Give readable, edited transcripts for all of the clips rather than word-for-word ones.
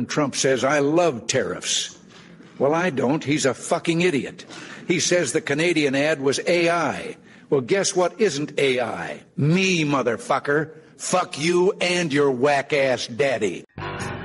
when Trump says, I love tariffs. Well, I don't. He's a fucking idiot. He says the Canadian ad was AI. Well, guess what isn't AI? Me, motherfucker. Fuck you and your whack-ass daddy.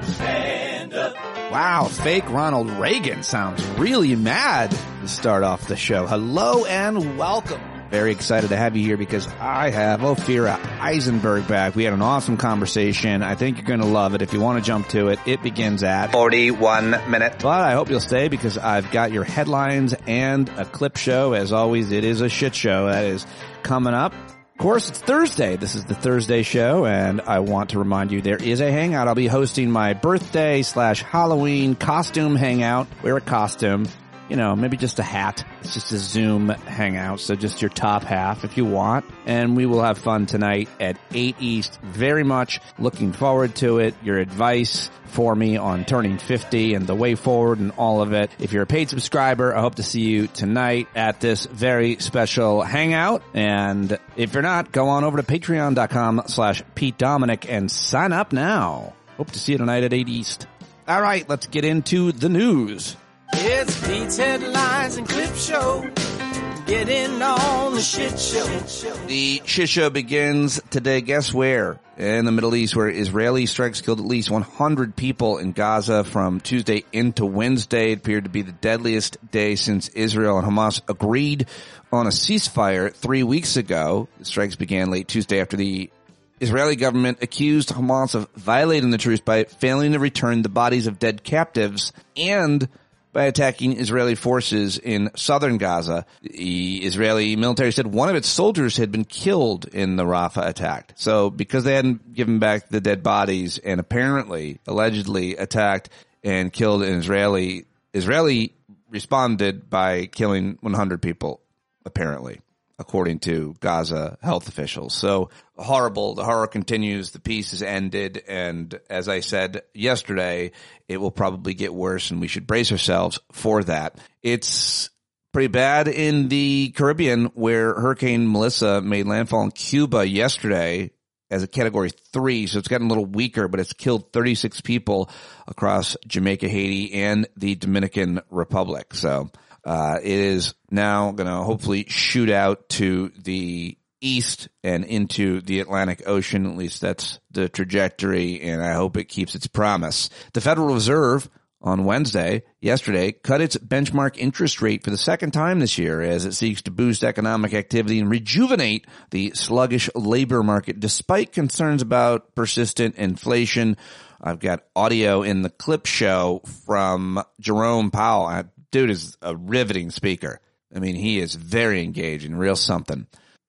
Stand up. Wow, fake Ronald Reagan sounds really mad to start off the show. Hello and welcome. Very excited to have you here because I have Ophira Eisenberg back. We had an awesome conversation. I think you're going to love it. If you want to jump to it, it begins at 41 minutes. But I hope you'll stay because I've got your headlines and a clip show. As always, it is a shit show that is coming up. Of course, it's Thursday. This is the Thursday show, and I want to remind you there is a hangout. I'll be hosting my birthday/Halloween costume hangout. Wear a costume. You know, maybe just a hat. It's just a Zoom hangout, so just your top half if you want. And we will have fun tonight at 8 East. Very much looking forward to it. Your advice for me on turning 50 and the way forward and all of it. If you're a paid subscriber, I hope to see you tonight at this very special hangout. And if you're not, go on over to patreon.com/Pete Dominic and sign up now. Hope to see you tonight at 8 East. All right, let's get into the news. It's Pete's headlines and clip show. Get in on the shit show. The shit show begins today. Guess where? In the Middle East, where Israeli strikes killed at least 100 people in Gaza from Tuesday into Wednesday. It appeared to be the deadliest day since Israel and Hamas agreed on a ceasefire 3 weeks ago. The strikes began late Tuesday after the Israeli government accused Hamas of violating the truce by failing to return the bodies of dead captives and by attacking Israeli forces in southern Gaza. The Israeli military said one of its soldiers had been killed in the Rafah attack. So because they hadn't given back the dead bodies and allegedly attacked and killed an Israeli responded by killing 100 people, apparently, according to Gaza health officials. So horrible. The horror continues. The peace has ended. And as I said yesterday, it will probably get worse and we should brace ourselves for that. It's pretty bad in the Caribbean where Hurricane Melissa made landfall in Cuba yesterday as a category 3. So it's gotten a little weaker, but it's killed 36 people across Jamaica, Haiti, and the Dominican Republic. So it is now going to hopefully shoot out to the east and into the Atlantic Ocean. At least that's the trajectory, and I hope it keeps its promise. The Federal Reserve on yesterday, cut its benchmark interest rate for the second time this year as it seeks to boost economic activity and rejuvenate the sluggish labor market despite concerns about persistent inflation. I've got audio in the clip show from Jerome Powell. Dude is a riveting speaker. I mean, he is very engaging, real something.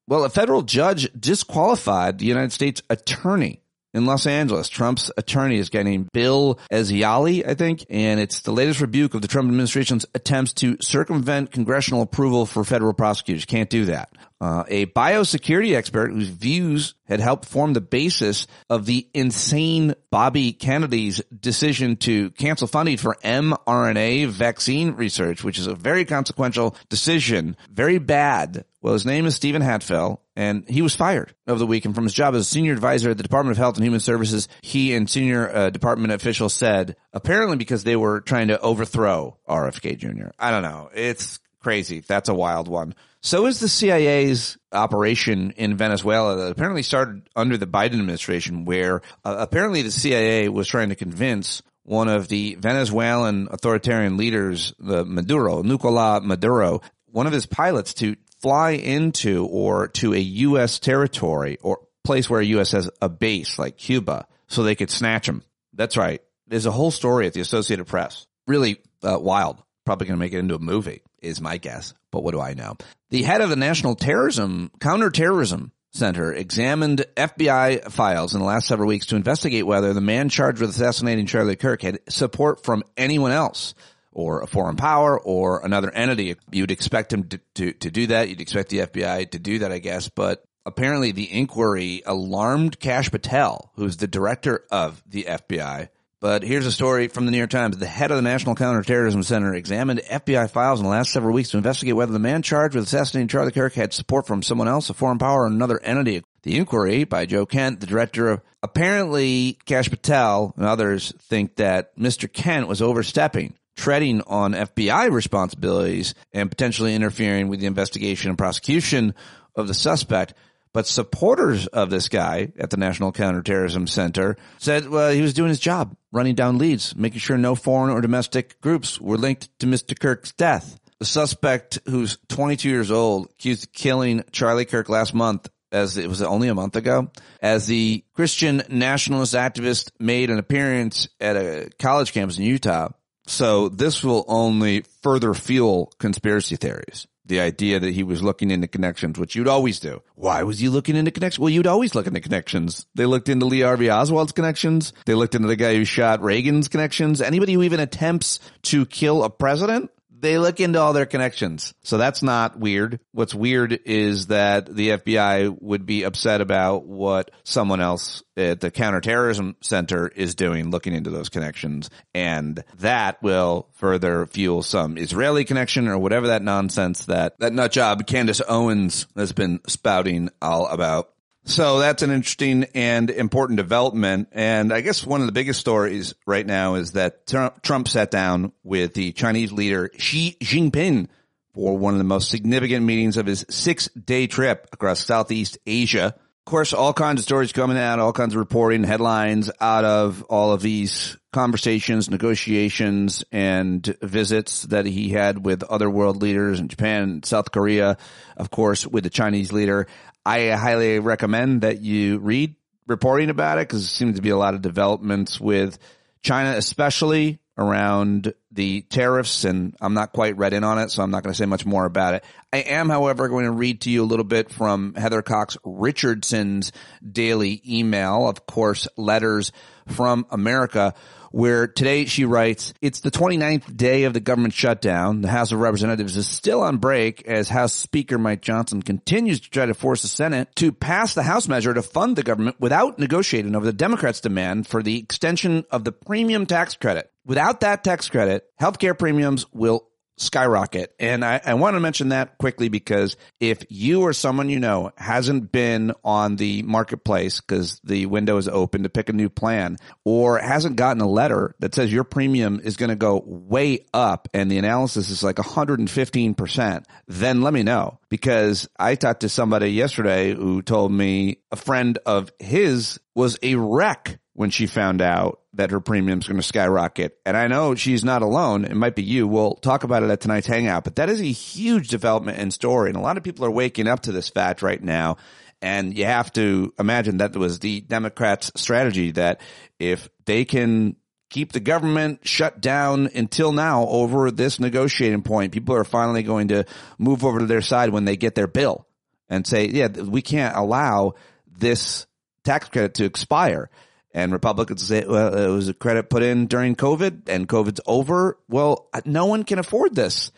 Well, a federal judge disqualified the United States attorney in Los Angeles. Trump's attorney is getting Bill Eziali, I think, and it's the latest rebuke of the Trump administration's attempts to circumvent congressional approval for federal prosecutors. Can't do that. A biosecurity expert whose views had helped form the basis of the insane Bobby Kennedy's decision to cancel funding for mRNA vaccine research, which is a very consequential decision, very bad. Well, his name is Stephen Hatfill, and he was fired over the weekend from his job as a senior advisor at the Department of Health and Human Services. He and senior department officials said, apparently because they were trying to overthrow RFK Jr. I don't know. It's crazy. That's a wild one. So is the CIA's operation in Venezuela that apparently started under the Biden administration, where apparently the CIA was trying to convince one of the Venezuelan authoritarian leaders, Nicolás Maduro, one of his pilots to fly into or to a U.S. territory or place where a U.S. has a base like Cuba so they could snatch him. That's right. There's a whole story at the Associated Press. Really wild. Probably going to make it into a movie is my guess, but what do I know? The head of the National Counterterrorism Center examined FBI files in the last several weeks to investigate whether the man charged with assassinating Charlie Kirk had support from anyone else or a foreign power or another entity. You'd expect him to do that. You'd expect the FBI to do that, I guess. But apparently the inquiry alarmed Kash Patel, who's the director of the FBI. But here's a story from the New York Times. The head of the National Counterterrorism Center examined FBI files in the last several weeks to investigate whether the man charged with assassinating Charlie Kirk had support from someone else, a foreign power, or another entity. The inquiry by Joe Kent, the director of apparently Kash Patel and others think that Mr. Kent was overstepping, treading on FBI responsibilities and potentially interfering with the investigation and prosecution of the suspect. But supporters of this guy at the National Counterterrorism Center said, well, he was doing his job, running down leads, making sure no foreign or domestic groups were linked to Mr. Kirk's death. The suspect, who's 22 years old, accused of killing Charlie Kirk last month, as it was only a month ago, as the Christian nationalist activist made an appearance at a college campus in Utah. So this will only further fuel conspiracy theories. The idea that he was looking into connections, which you'd always do. Why was he looking into connections? Well, you'd always look into connections. They looked into Lee Harvey Oswald's connections. They looked into the guy who shot Reagan's connections. Anybody who even attempts to kill a president, they look into all their connections. So that's not weird. What's weird is that the FBI would be upset about what someone else at the Counterterrorism Center is doing, looking into those connections. And that will further fuel some Israeli connection or whatever that nonsense that nutjob Candace Owens has been spouting all about. So that's an interesting and important development. And I guess one of the biggest stories right now is that Trump sat down with the Chinese leader Xi Jinping for one of the most significant meetings of his 6-day trip across Southeast Asia. Of course, all kinds of stories coming out, all kinds of reporting, headlines out of all of these conversations, negotiations, and visits that he had with other world leaders in Japan and South Korea, of course, with the Chinese leader. I highly recommend that you read reporting about it because there seems to be a lot of developments with China, especially around the tariffs, and I'm not quite read in on it, so I'm not going to say much more about it. I am, however, going to read to you a little bit from Heather Cox Richardson's daily email, of course, Letters from America, where today she writes, it's the 29th day of the government shutdown. The House of Representatives is still on break as House Speaker Mike Johnson continues to try to force the Senate to pass the House measure to fund the government without negotiating over the Democrats' demand for the extension of the premium tax credit. Without that tax credit, healthcare premiums will skyrocket. And I want to mention that quickly because if you or someone you know hasn't been on the marketplace because the window is open to pick a new plan or hasn't gotten a letter that says your premium is going to go way up and the analysis is like 115%, then let me know. Because I talked to somebody yesterday who told me a friend of his was a wreck when she found out that her premium's going to skyrocket. And I know she's not alone. It might be you. We'll talk about it at tonight's Hangout. But that is a huge development and story. And a lot of people are waking up to this fact right now. And you have to imagine that was the Democrats' strategy, that if they can keep the government shut down until now over this negotiating point, people are finally going to move over to their side when they get their bill and say, yeah, we can't allow this tax credit to expire. And Republicans say, well, it was a credit put in during COVID and COVID's over. Well, no one can afford this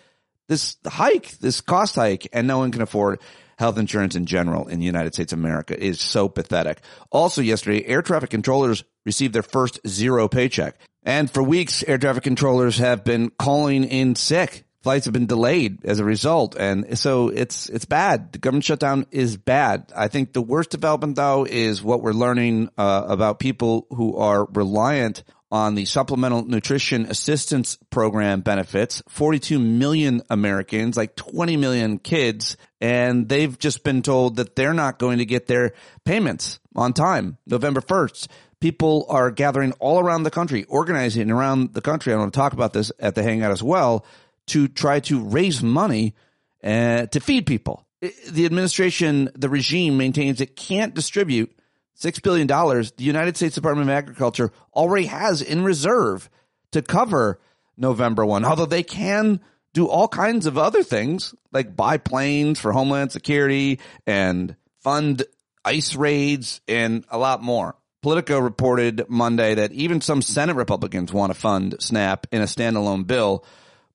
hike, this cost hike, and no one can afford health insurance in general in the United States of America. It is so pathetic. Also yesterday, air traffic controllers received their first zero paycheck. And for weeks, air traffic controllers have been calling in sick. Flights have been delayed as a result. And so it's bad. The government shutdown is bad. I think the worst development, though, is what we're learning about people who are reliant on the Supplemental Nutrition Assistance Program benefits. 42 million Americans, like 20 million kids, and they've just been told that they're not going to get their payments on time, November 1st. People are gathering all around the country, organizing around the country. I want to talk about this at the Hangout as well, to try to raise money to feed people. The administration, the regime maintains it can't distribute $6 billion the United States Department of Agriculture already has in reserve to cover November 1, although they can do all kinds of other things like buy planes for Homeland Security and fund ICE raids and a lot more. Politico reported Monday that even some Senate Republicans want to fund SNAP in a standalone bill,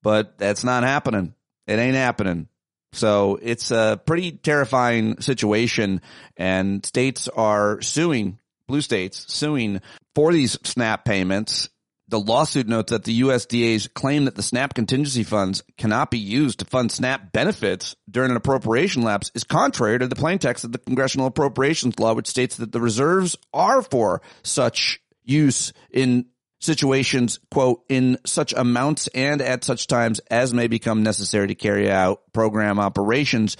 but that's not happening. It ain't happening. So it's a pretty terrifying situation, and states are suing, blue states suing for these SNAP payments The lawsuit notes that the USDA's claim that the SNAP contingency funds cannot be used to fund SNAP benefits during an appropriation lapse is contrary to the plain text of the Congressional Appropriations Law, which states that the reserves are for such use in situations, quote, in such amounts and at such times as may become necessary to carry out program operations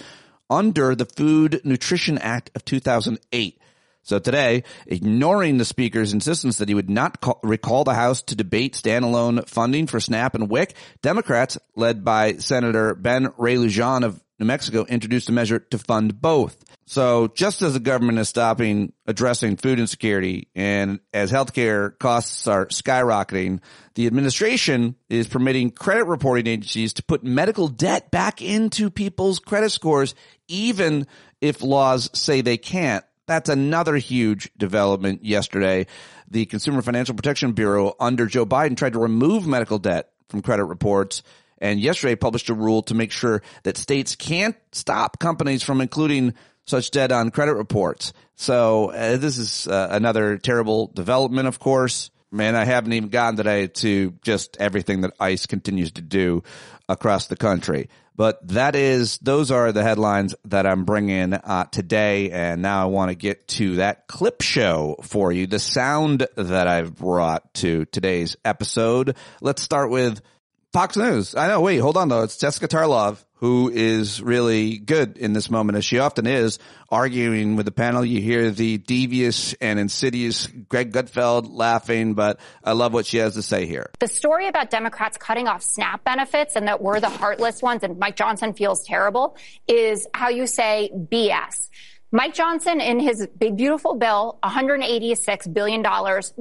under the Food Nutrition Act of 2008. So today, ignoring the Speaker's insistence that he would not recall the House to debate standalone funding for SNAP and WIC, Democrats, led by Senator Ben Ray-Lujan of New Mexico, introduced a measure to fund both. So just as the government is stopping addressing food insecurity and as healthcare costs are skyrocketing, the administration is permitting credit reporting agencies to put medical debt back into people's credit scores, even if laws say they can't. That's another huge development yesterday. The Consumer Financial Protection Bureau under Joe Biden tried to remove medical debt from credit reports, and yesterday published a rule to make sure that states can't stop companies from including such debt on credit reports. So this is another terrible development, of course. Man, I haven't even gotten today to just everything that ICE continues to do across the country. But those are the headlines that I'm bringing today. And now I want to get to that clip show for you, the sound that I've brought to today's episode. Let's start with Fox News. I know, wait, hold on though. It's Jessica Tarlov, who is really good in this moment, as she often is, arguing with the panel. You hear the devious and insidious Greg Gutfeld laughing, but I love what she has to say here. The story about Democrats cutting off SNAP benefits and that we're the heartless ones and Mike Johnson feels terrible is how you say BS. Mike Johnson, in his big, beautiful bill, $186 billion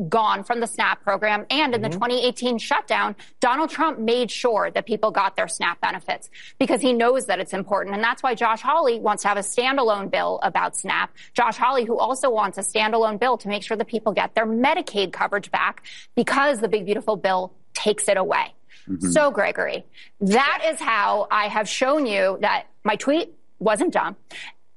gone from the SNAP program. And in the 2018 shutdown, Donald Trump made sure that people got their SNAP benefits because he knows that it's important. And that's why Josh Hawley wants to have a standalone bill about SNAP. Josh Hawley, who also wants a standalone bill to make sure that people get their Medicaid coverage back because the big, beautiful bill takes it away. So, Gregory, that is how I have shown you that my tweet wasn't dumb.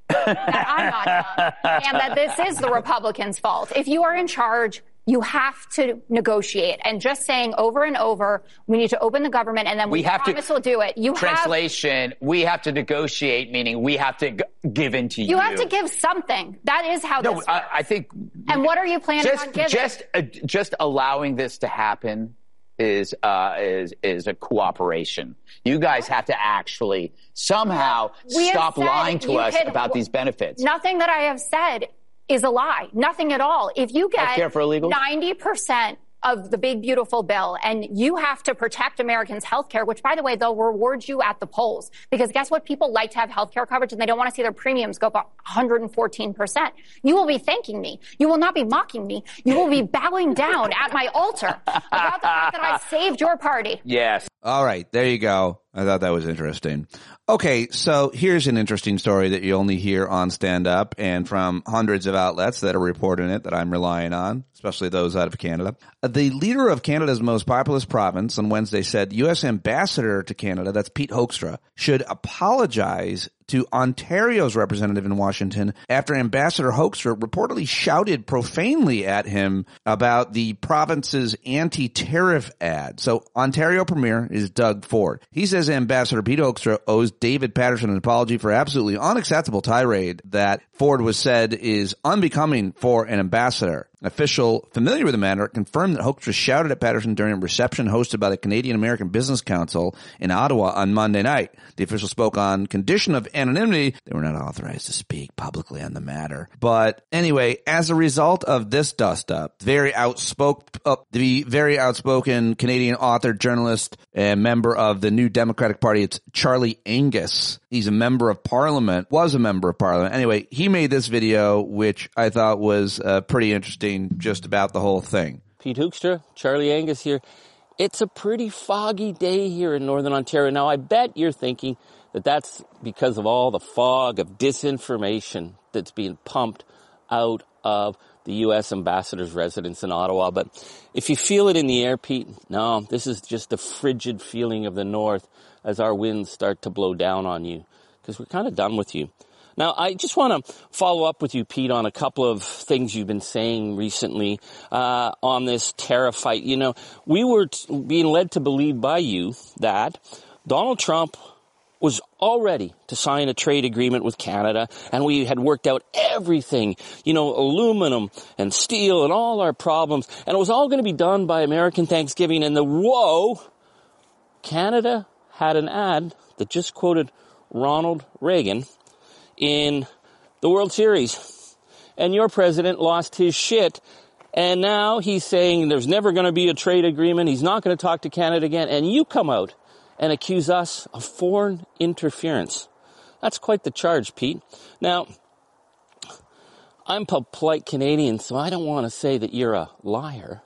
That I'm not dumb, and that this is the Republicans' fault. If you are in charge, you have to negotiate. And just saying over and over, we need to open the government, and then we promise we'll do it. We have to negotiate, meaning we have to give in to you. You have to give something. That is how this works. I think. And what are you planning on giving? Just allowing this to happen is a cooperation. You guys have to actually somehow stop lying to us about these benefits. Nothing that I have said is a lie. Nothing at all. If you get 90% of the big, beautiful bill and you have to protect Americans' health care, which, by the way, they'll reward you at the polls. Because guess what? People like to have health care coverage and they don't want to see their premiums go up 114%. You will be thanking me. You will not be mocking me. You will be bowing down at my altar about the fact that I saved your party. Yes. All right. There you go. I thought that was interesting. Okay, so here's an interesting story that you only hear on Stand Up and from hundreds of outlets that are reporting it that I'm relying on, especially those out of Canada. The leader of Canada's most populous province on Wednesday said U.S. Ambassador to Canada, that's Pete Hoekstra, should apologize to Ontario's representative in Washington after Ambassador Hoekstra reportedly shouted profanely at him about the province's anti-tariff ad. So Ontario Premier is Doug Ford. He says Ambassador Pete Hoekstra owes David Patterson an apology for absolutely unacceptable tirade that Ford was said is unbecoming for an ambassador. An official familiar with the matter confirmed that Hoekstra shouted at Patterson during a reception hosted by the Canadian American Business Council in Ottawa on Monday night. The official spoke on condition of anonymity. They were not authorized to speak publicly on the matter. But anyway, as a result of this dust-up, the very outspoken Canadian author, journalist, and member of the New Democratic Party, it's Charlie Angus. He's a member of Parliament, was a member of Parliament. Anyway, he made this video, which I thought was pretty interesting just about the whole thing. Pete Hoekstra, Charlie Angus here. It's a pretty foggy day here in Northern Ontario. Now, I bet you're thinking that that's because of all the fog of disinformation that's being pumped out of the U.S. ambassador's residence in Ottawa. But if you feel it in the air, Pete, no, this is just the frigid feeling of the North as our winds start to blow down on you, because we're kind of done with you. Now, I just want to follow up with you, Pete, on a couple of things you've been saying recently on this tariff fight. You know, we were being led to believe by you that Donald Trump was all ready to sign a trade agreement with Canada, and we had worked out everything, you know, aluminum and steel and all our problems, and it was all going to be done by American Thanksgiving, and Canada had an ad that just quoted Ronald Reagan in the World Series. And your president lost his shit. And now he's saying there's never going to be a trade agreement. He's not going to talk to Canada again. And you come out and accuse us of foreign interference. That's quite the charge, Pete. Now, I'm a polite Canadian, so I don't want to say that you're a liar.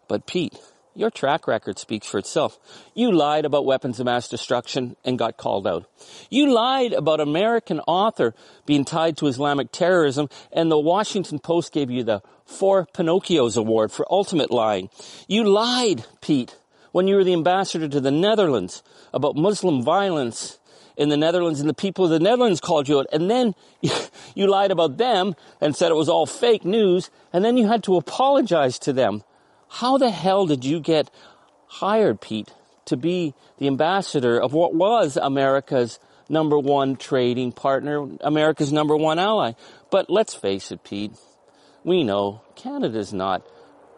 But Pete, your track record speaks for itself. You lied about weapons of mass destruction and got called out. You lied about American author being tied to Islamic terrorism, and the Washington Post gave you the 4 Pinocchios Award for ultimate lying. You lied, Pete, when you were the ambassador to the Netherlands about Muslim violence in the Netherlands, and the people of the Netherlands called you out, and then you lied about them and said it was all fake news, and then you had to apologize to them. How the hell did you get hired, Pete, to be the ambassador of what was America's #1 trading partner, America's #1 ally? But let's face it, Pete, we know Canada's not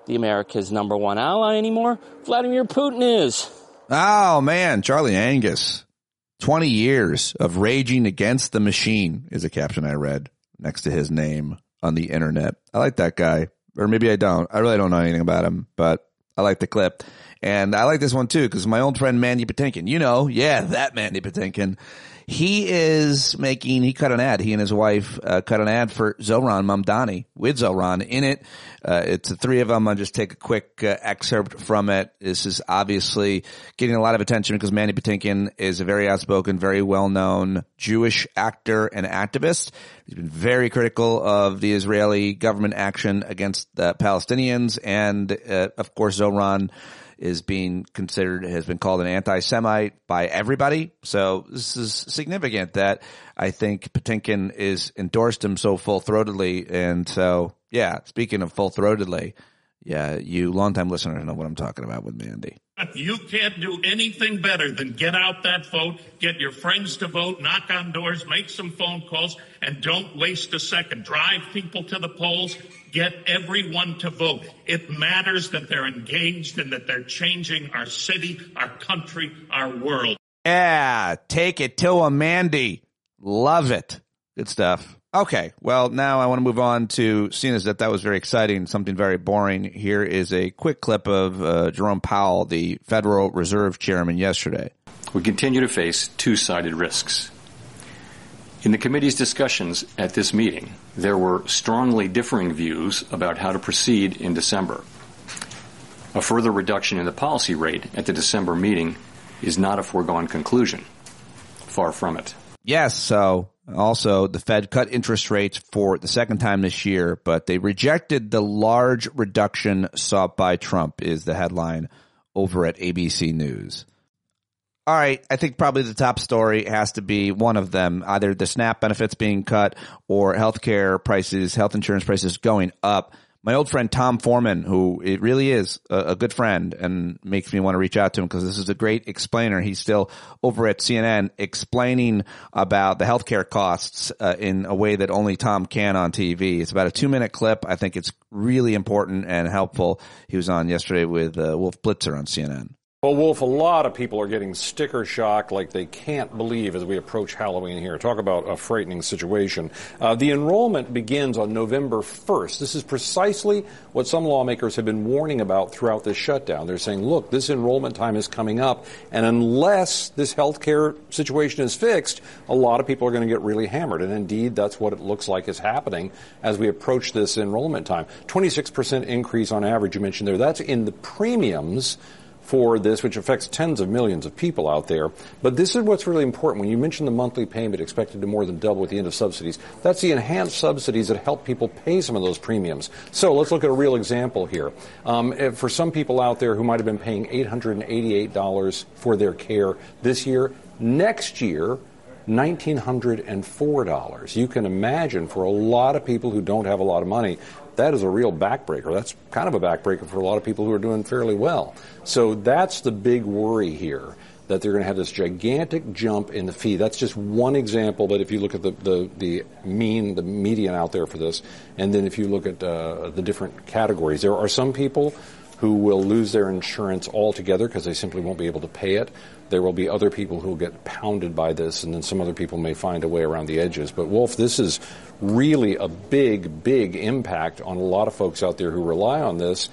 the America's #1 ally anymore. Vladimir Putin is. Oh, man, Charlie Angus. 20 years of raging against the machine is a caption I read next to his name on the internet. I like that guy. Or maybe I don't. I really don't know anything about him, but I like the clip. And I like this one too, because my old friend Mandy Patinkin, that Mandy Patinkin, he cut an ad. He and his wife cut an ad for Zohran Mamdani with Zohran in it. It's the three of them. I'll just take a quick excerpt from it. This is obviously getting a lot of attention because Mandy Patinkin is a very outspoken, very well-known Jewish actor and activist. He's been very critical of the Israeli government action against the Palestinians. And, of course, Zohran has been called an anti-Semite by everybody. So this is significant that I think Patinkin is endorsed him so full-throatedly. And so, yeah, speaking of full-throatedly, yeah, you longtime listeners know what I'm talking about with Mandy. You can't do anything better than get out that vote, get your friends to vote, knock on doors, make some phone calls, and don't waste a second. Drive people to the polls. Get everyone to vote. It matters that they're engaged and that they're changing our city, our country, our world. Yeah, take it to a Mandy. Love it. Good stuff. Okay, well, now I want to move on to, seeing as that was very exciting, something very boring. Here is a quick clip of Jerome Powell, the Federal Reserve Chairman, yesterday. We continue to face two-sided risks. In the committee's discussions at this meeting, there were strongly differing views about how to proceed in December. A further reduction in the policy rate at the December meeting is not a foregone conclusion. Far from it. Yes, so also the Fed cut interest rates for the second time this year, but they rejected the large reduction sought by Trump, is the headline over at ABC News. All right, I think probably the top story has to be one of them, either the SNAP benefits being cut or healthcare prices, health insurance prices going up. My old friend Tom Foreman, who it really is a good friend and makes me want to reach out to him because this is a great explainer. He's still over at CNN explaining about the healthcare costs in a way that only Tom can on TV. It's about a 2-minute clip. I think it's really important and helpful. He was on yesterday with Wolf Blitzer on CNN. Well, Wolf, a lot of people are getting sticker shock like they can't believe as we approach Halloween here. Talk about a frightening situation. The enrollment begins on November 1st. This is precisely what some lawmakers have been warning about throughout this shutdown. They're saying, look, this enrollment time is coming up, and unless this health care situation is fixed, a lot of people are going to get really hammered. And indeed, that's what it looks like is happening as we approach this enrollment time. 26% increase on average, you mentioned there. That's in the premiums for this, which affects tens of millions of people out there. But this is what's really important. When you mention the monthly payment expected to more than double at the end of subsidies, that's the enhanced subsidies that help people pay some of those premiums. So let's look at a real example here. For some people out there who might have been paying $888 for their care this year, next year, $1,904. You can imagine for a lot of people who don't have a lot of money, that is a real backbreaker. That's kind of a backbreaker for a lot of people who are doing fairly well. So that's the big worry here, that they're going to have this gigantic jump in the fee. That's just one example, but if you look at the median out there for this, and then if you look at the different categories, there are some people who will lose their insurance altogether because they simply won't be able to pay it. There will be other people who will get pounded by this, and then some other people may find a way around the edges. But, Wolf, this is really a big, big impact on a lot of folks out there who rely on this.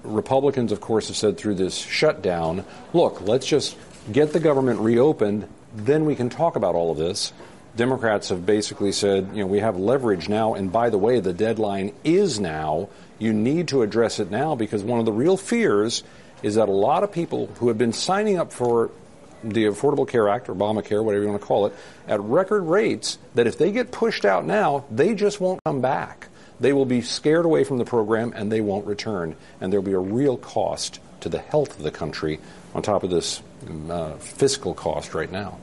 Republicans, of course, have said through this shutdown, look, let's just get the government reopened, then we can talk about all of this. Democrats have basically said, we have leverage now, and by the way, the deadline is now. You need to address it now, because one of the real fears is that a lot of people who have been signing up for the Affordable Care Act, or Obamacare, whatever you want to call it, at record rates, that if they get pushed out now, they just won't come back. They will be scared away from the program, and they won't return. And there will be a real cost to the health of the country on top of this fiscal cost right now.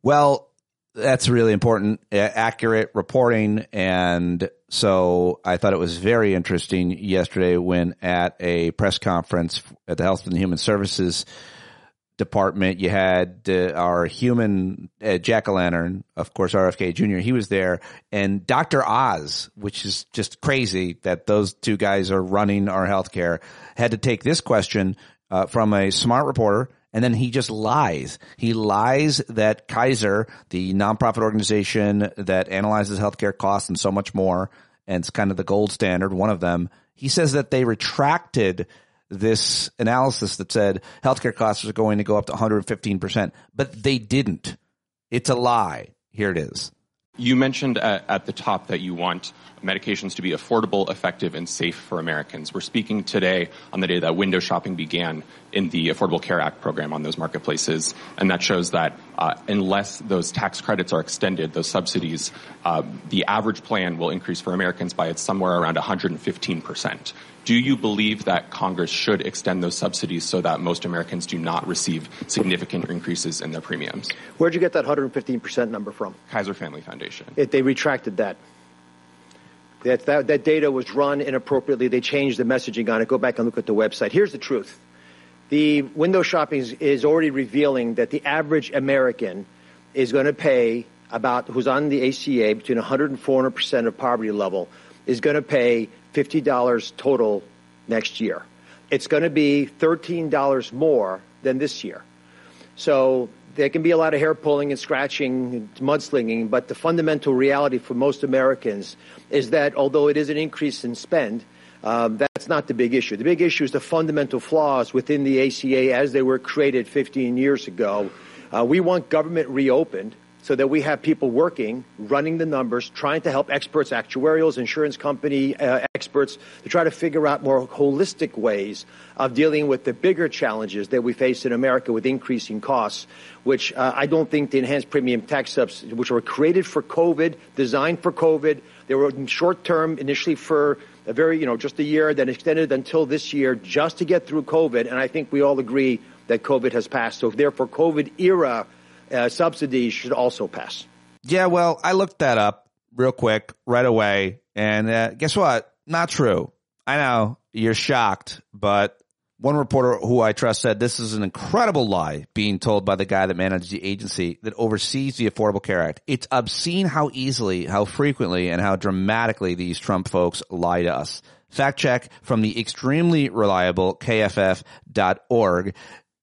Well, that's really important, accurate reporting. And so I thought it was very interesting yesterday when at a press conference at the Health and Human Services Department, you had our human jack-o'-lantern, of course, RFK Jr., he was there, and Dr. Oz, which is just crazy that those two guys are running our healthcare, had to take this question from a smart reporter, and then he just lies. He lies that Kaiser, the nonprofit organization that analyzes healthcare costs and so much more, and it's kind of the gold standard, one of them, he says that they retracted this analysis that said healthcare costs are going to go up to 115%, but they didn't. It's a lie. Here it is. You mentioned at the top that you want medications to be affordable, effective, and safe for Americans. We're speaking today on the day that window shopping began in the Affordable Care Act program on those marketplaces, and that shows that unless those tax credits are extended, those subsidies, the average plan will increase for Americans by somewhere around 115%. Do you believe that Congress should extend those subsidies so that most Americans do not receive significant increases in their premiums? Where'd you get that 115% number from? Kaiser Family Foundation. They retracted that. That data was run inappropriately. They changed the messaging on it. Go back and look at the website. Here's the truth. The window shopping is already revealing that the average American is going to pay who's on the ACA between 100 and 400% of poverty level, is going to pay $50 total next year. It's going to be $13 more than this year. So there can be a lot of hair pulling and scratching and mudslinging, but the fundamental reality for most Americans is that although it is an increase in spend, that's not the big issue. The big issue is the fundamental flaws within the ACA as they were created 15 years ago. We want government reopened so that we have people working, running the numbers, trying to help experts, actuarials, insurance company experts, to try to figure out more holistic ways of dealing with the bigger challenges that we face in America with increasing costs, which I don't think the enhanced premium tax subsidies, which were created for COVID, designed for COVID, they were short-term initially for a very, just a year, then extended until this year just to get through COVID. And I think we all agree that COVID has passed. So therefore, COVID-era subsidies should also pass. Yeah, well, I looked that up real quick right away, and guess what? Not true. I know you're shocked, but one reporter who I trust said this is an incredible lie being told by the guy that manages the agency that oversees the Affordable Care Act. It's obscene how easily, how frequently, and how dramatically these Trump folks lie to us. Fact check from the extremely reliable KFF.org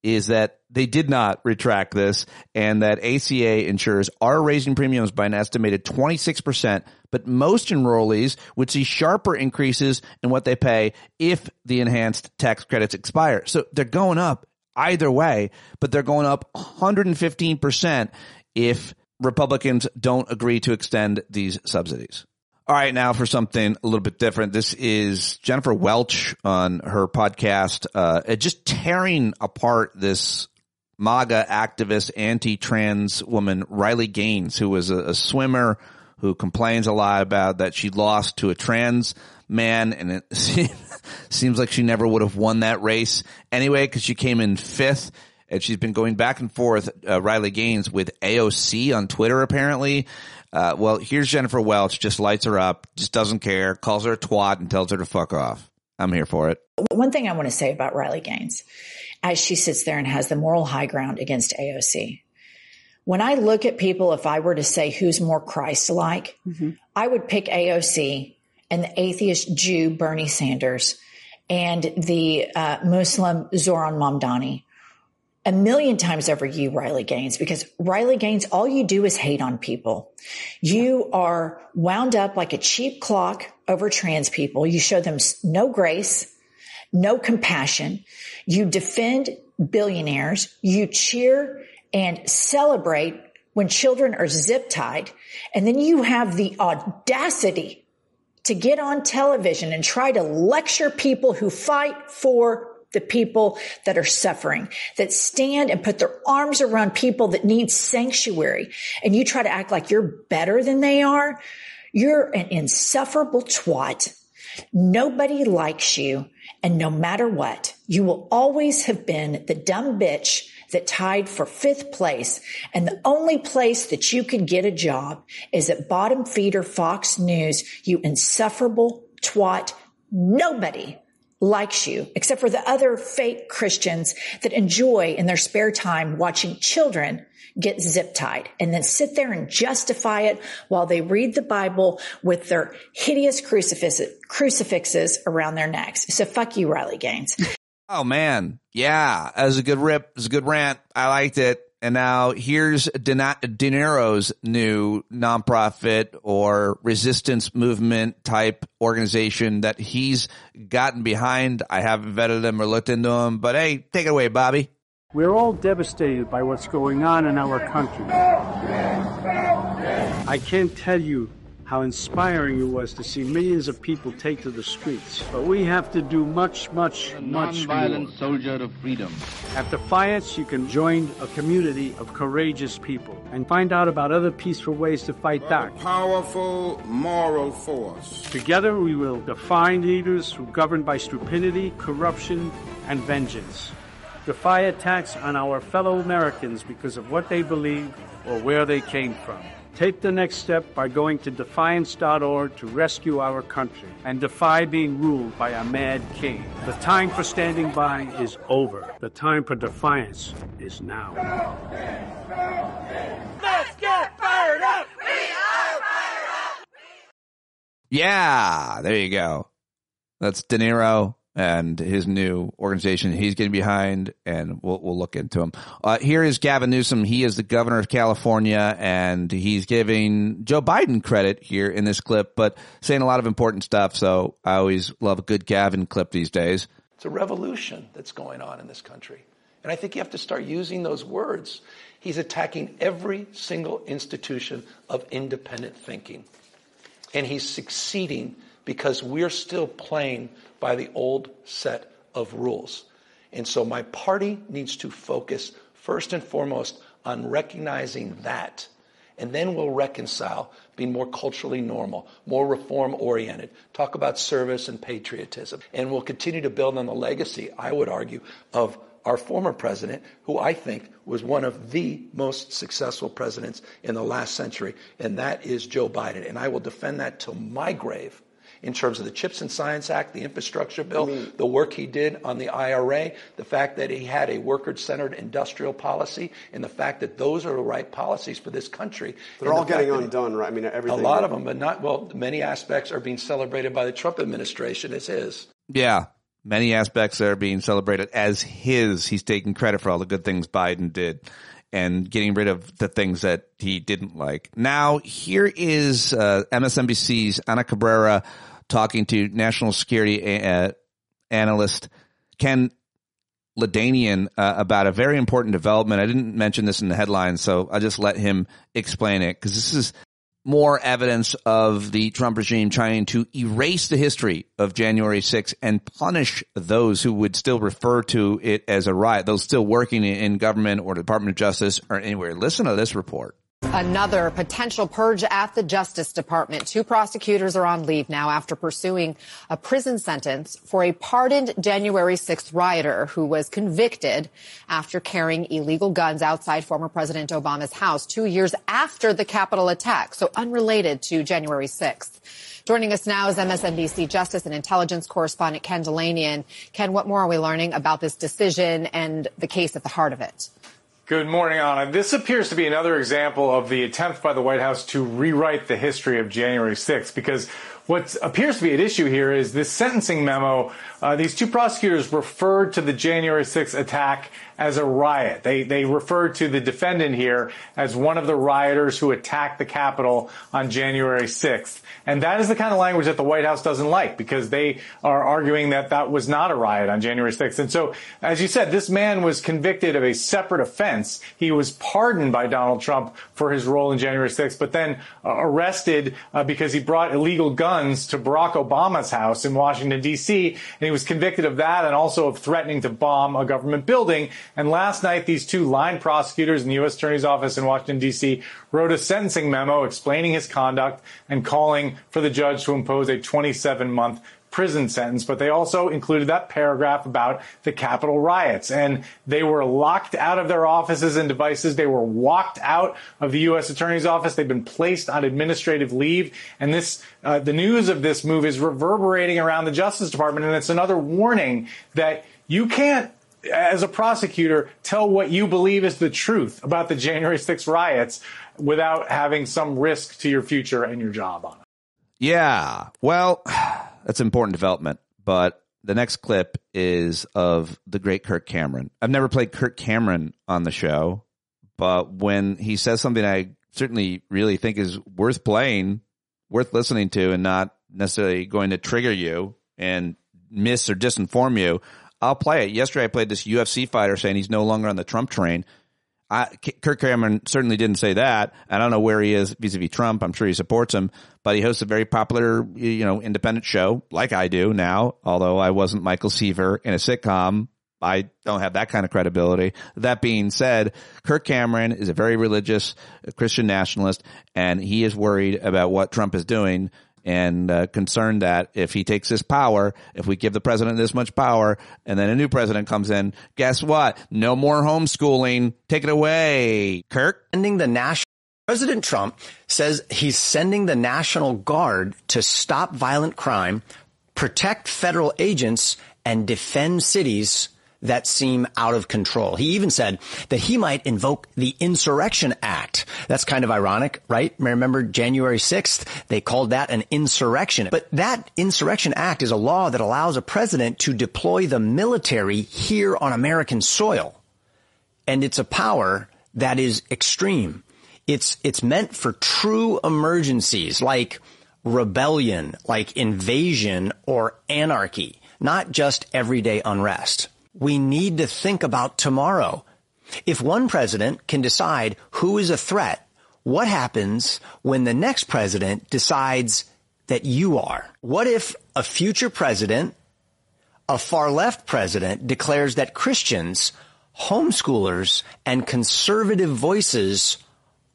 is that they did not retract this, and that ACA insurers are raising premiums by an estimated 26%, but most enrollees would see sharper increases in what they pay if the enhanced tax credits expire. So they're going up either way, but they're going up 115% if Republicans don't agree to extend these subsidies. All right, now for something a little bit different. This is Jennifer Welch on her podcast, just tearing apart this MAGA activist, anti-trans woman, Riley Gaines, who was a swimmer who complains a lot about that she lost to a trans man, and it seems like she never would have won that race anyway because she came in 5th. And she's been going back and forth, Riley Gaines, with AOC on Twitter, apparently. Well, here's Jennifer Welch, just lights her up, just doesn't care, calls her a twat and tells her to fuck off. I'm here for it. One thing I want to say about Riley Gaines, as she sits there and has the moral high ground against AOC. When I look at people, if I were to say who's more Christ-like, I would pick AOC and the atheist Jew Bernie Sanders and the Muslim Zoran Mamdani a million times over you, Riley Gaines, because Riley Gaines, all you do is hate on people. You are wound up like a cheap clock over trans people. You show them no grace, no compassion. You defend billionaires. You cheer and celebrate when children are zip tied. And then you have the audacity to get on television and try to lecture people who fight for the people that are suffering, that stand and put their arms around people that need sanctuary. And you try to act like you're better than they are. You're an insufferable twat. Nobody likes you. And no matter what, you will always have been the dumb bitch that tied for 5th place. And the only place that you could get a job is at bottom feeder Fox News, you insufferable twat. Nobody likes you except for the other fake Christians that enjoy in their spare time watching children get zip tied and then sit there and justify it while they read the Bible with their hideous crucifixes around their necks. So fuck you, Riley Gaines. Oh man. Yeah. That was a good rip. It was a good rant. I liked it. And now here's De Niro's new nonprofit or resistance movement type organization that he's gotten behind. I haven't vetted him or looked into him, but hey, take it away, Bobby. We're all devastated by what's going on in our country. I can't tell you how inspiring it was to see millions of people take to the streets. But we have to do much more. Non-violent soldier of freedom. At Defiance, you can join a community of courageous people and find out about other peaceful ways to fight back. A powerful moral force. Together, we will defy leaders who govern by stupidity, corruption, and vengeance. Defy attacks on our fellow Americans because of what they believe or where they came from. Take the next step by going to defiance.org to rescue our country and defy being ruled by a mad king. The time for standing by is over. The time for defiance is now. Let's get fired up! We are fired up! Yeah, there you go. That's De Niro and his new organization he's getting behind, and we'll look into him. Here is Gavin Newsom. He is the governor of California, and he's giving Joe Biden credit here in this clip, but saying a lot of important stuff, so I always love a good Gavin clip these days. It's a revolution that's going on in this country, and I think you have to start using those words. He's attacking every single institution of independent thinking, and he's succeeding because we're still playing by the old set of rules. And so my party needs to focus first and foremost on recognizing that. And then we'll reconcile being more culturally normal, more reform-oriented, talk about service and patriotism. And we'll continue to build on the legacy, I would argue, of our former president, who I think was one of the most successful presidents in the last century, and that is Joe Biden. And I will defend that till my grave. In terms of the CHIPS and Science Act, the infrastructure bill, the work he did on the IRA, the fact that he had a worker-centered industrial policy, and the fact that those are the right policies for this country. They're all getting undone, right? I mean, everything. A lot of them, but not, well, many aspects are being celebrated by the Trump administration as his. Yeah, many aspects are being celebrated as his. He's taking credit for all the good things Biden did and getting rid of the things that he didn't like. Now, here is MSNBC's Ana Cabrera talking to national security analyst Ken Ladanian about a very important development. I didn't mention this in the headline, so I'll just let him explain it, because this is more evidence of the Trump regime trying to erase the history of January 6th and punish those who would still refer to it as a riot, those still working in government or the Department of Justice or anywhere. Listen to this report. Another potential purge at the Justice Department. 2 prosecutors are on leave now after pursuing a prison sentence for a pardoned January 6th rioter who was convicted after carrying illegal guns outside former President Obama's house 2 years after the Capitol attack, so unrelated to January 6th. Joining us now is MSNBC Justice and Intelligence correspondent Ken Delanian. Ken, what more are we learning about this decision and the case at the heart of it? Good morning, Anna. This appears to be another example of the attempt by the White House to rewrite the history of January 6th, because what appears to be at issue here is this sentencing memo. These 2 prosecutors referred to the January 6th attack as a riot. They referred to the defendant here as one of the rioters who attacked the Capitol on January 6th. And that is the kind of language that the White House doesn't like, because they are arguing that that was not a riot on January 6th. And so, as you said, this man was convicted of a separate offense. He was pardoned by Donald Trump for his role in January 6th, but then arrested because he brought illegal guns to Barack Obama's house in Washington, D.C., and he was convicted of that and also of threatening to bomb a government building. And last night, these 2 line prosecutors in the U.S. Attorney's Office in Washington, D.C., wrote a sentencing memo explaining his conduct and calling for the judge to impose a 27-month prison sentence. But they also included that paragraph about the Capitol riots. And they were locked out of their offices and devices. They were walked out of the U.S. Attorney's Office. They've been placed on administrative leave. And the news of this move is reverberating around the Justice Department. And it's another warning that you can't, as a prosecutor, tell what you believe is the truth about the January 6th riots without having some risk to your future and your job on it. Yeah, well, that's an important development. But the next clip is of the great Kirk Cameron. I've never played Kirk Cameron on the show, but when he says something I certainly really think is worth playing, worth listening to, and not necessarily going to trigger you and miss or disinform you, I'll play it. Yesterday, I played this UFC fighter saying he's no longer on the Trump train. Kirk Cameron certainly didn't say that. I don't know where he is vis-a-vis Trump. I'm sure he supports him, but he hosts a very popular, independent show like I do now. Although I wasn't Michael Seaver in a sitcom, I don't have that kind of credibility. That being said, Kirk Cameron is a very religious Christian nationalist, and he is worried about what Trump is doing, and concerned that if he takes this power, if we give the president this much power, and then a new president comes in, guess what? No more homeschooling. Take it away, Kirk. President Trump says he's sending the National Guard to stop violent crime, protect federal agents, and defend cities that seem out of control. He even said that he might invoke the Insurrection Act. That's kind of ironic, right? Remember January 6th? They called that an insurrection. But that Insurrection Act is a law that allows a president to deploy the military here on American soil. And it's a power that is extreme. It's meant for true emergencies like rebellion, like invasion or anarchy, not just everyday unrest. We need to think about tomorrow. If one president can decide who is a threat, what happens when the next president decides that you are? What if a future president, a far-left president, declares that Christians, homeschoolers, and conservative voices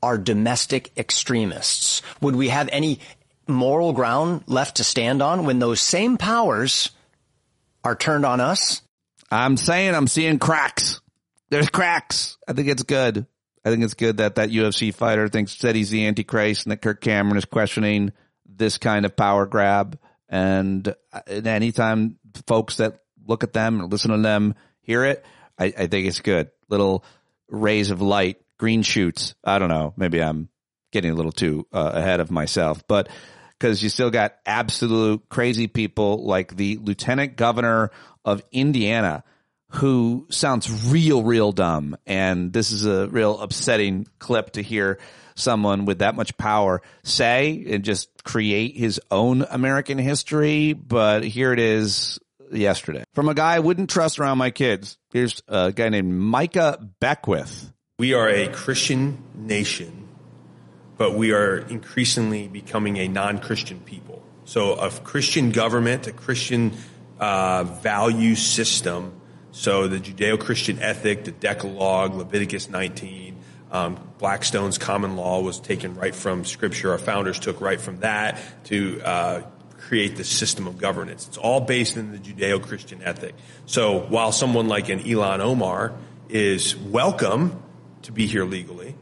are domestic extremists? Would we have any moral ground left to stand on when those same powers are turned on us? I'm seeing cracks. There's cracks. I think it's good. I think it's good that UFC fighter said he's the Antichrist and that Kirk Cameron is questioning this kind of power grab. And anytime folks that look at them and listen to them hear it, I think it's good. Little rays of light, green shoots. I don't know. Maybe I'm getting a little too ahead of myself, but because you still got absolute crazy people like the lieutenant governor of Indiana, who sounds real dumb. And this is a real upsetting clip to hear someone with that much power say and just create his own American history. But here it is yesterday. From a guy I wouldn't trust around my kids. Here's a guy named Micah Beckwith. We are a Christian nation, but we are increasingly becoming a non-Christian people. So a Christian government, a Christian value system, so the Judeo-Christian ethic, the Decalogue, Leviticus 19, Blackstone's common law was taken right from Scripture. Our founders took right from that to create the system of governance. It's all based in the Judeo-Christian ethic. So while someone like an Ilhan Omar is welcome to be here legally,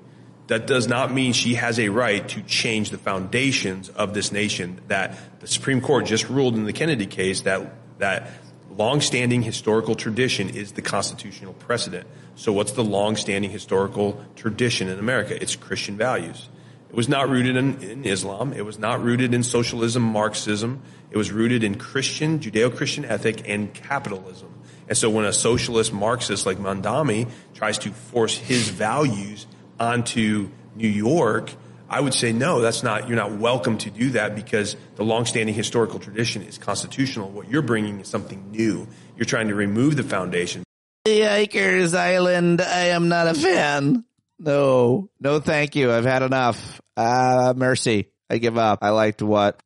that does not mean she has a right to change the foundations of this nation. That the Supreme Court just ruled in the Kennedy case that longstanding historical tradition is the constitutional precedent. So what's the longstanding historical tradition in America? It's Christian values. It was not rooted in Islam. It was not rooted in socialism, Marxism. It was rooted in Christian, Judeo-Christian ethic and capitalism. And so when a socialist Marxist like Mandami tries to force his values onto New York, I would say, no, you're not welcome to do that because the longstanding historical tradition is constitutional. What you're bringing is something new. You're trying to remove the foundation. Yikers Island, I am not a fan. No, thank you. I've had enough. Mercy. I give up. I liked what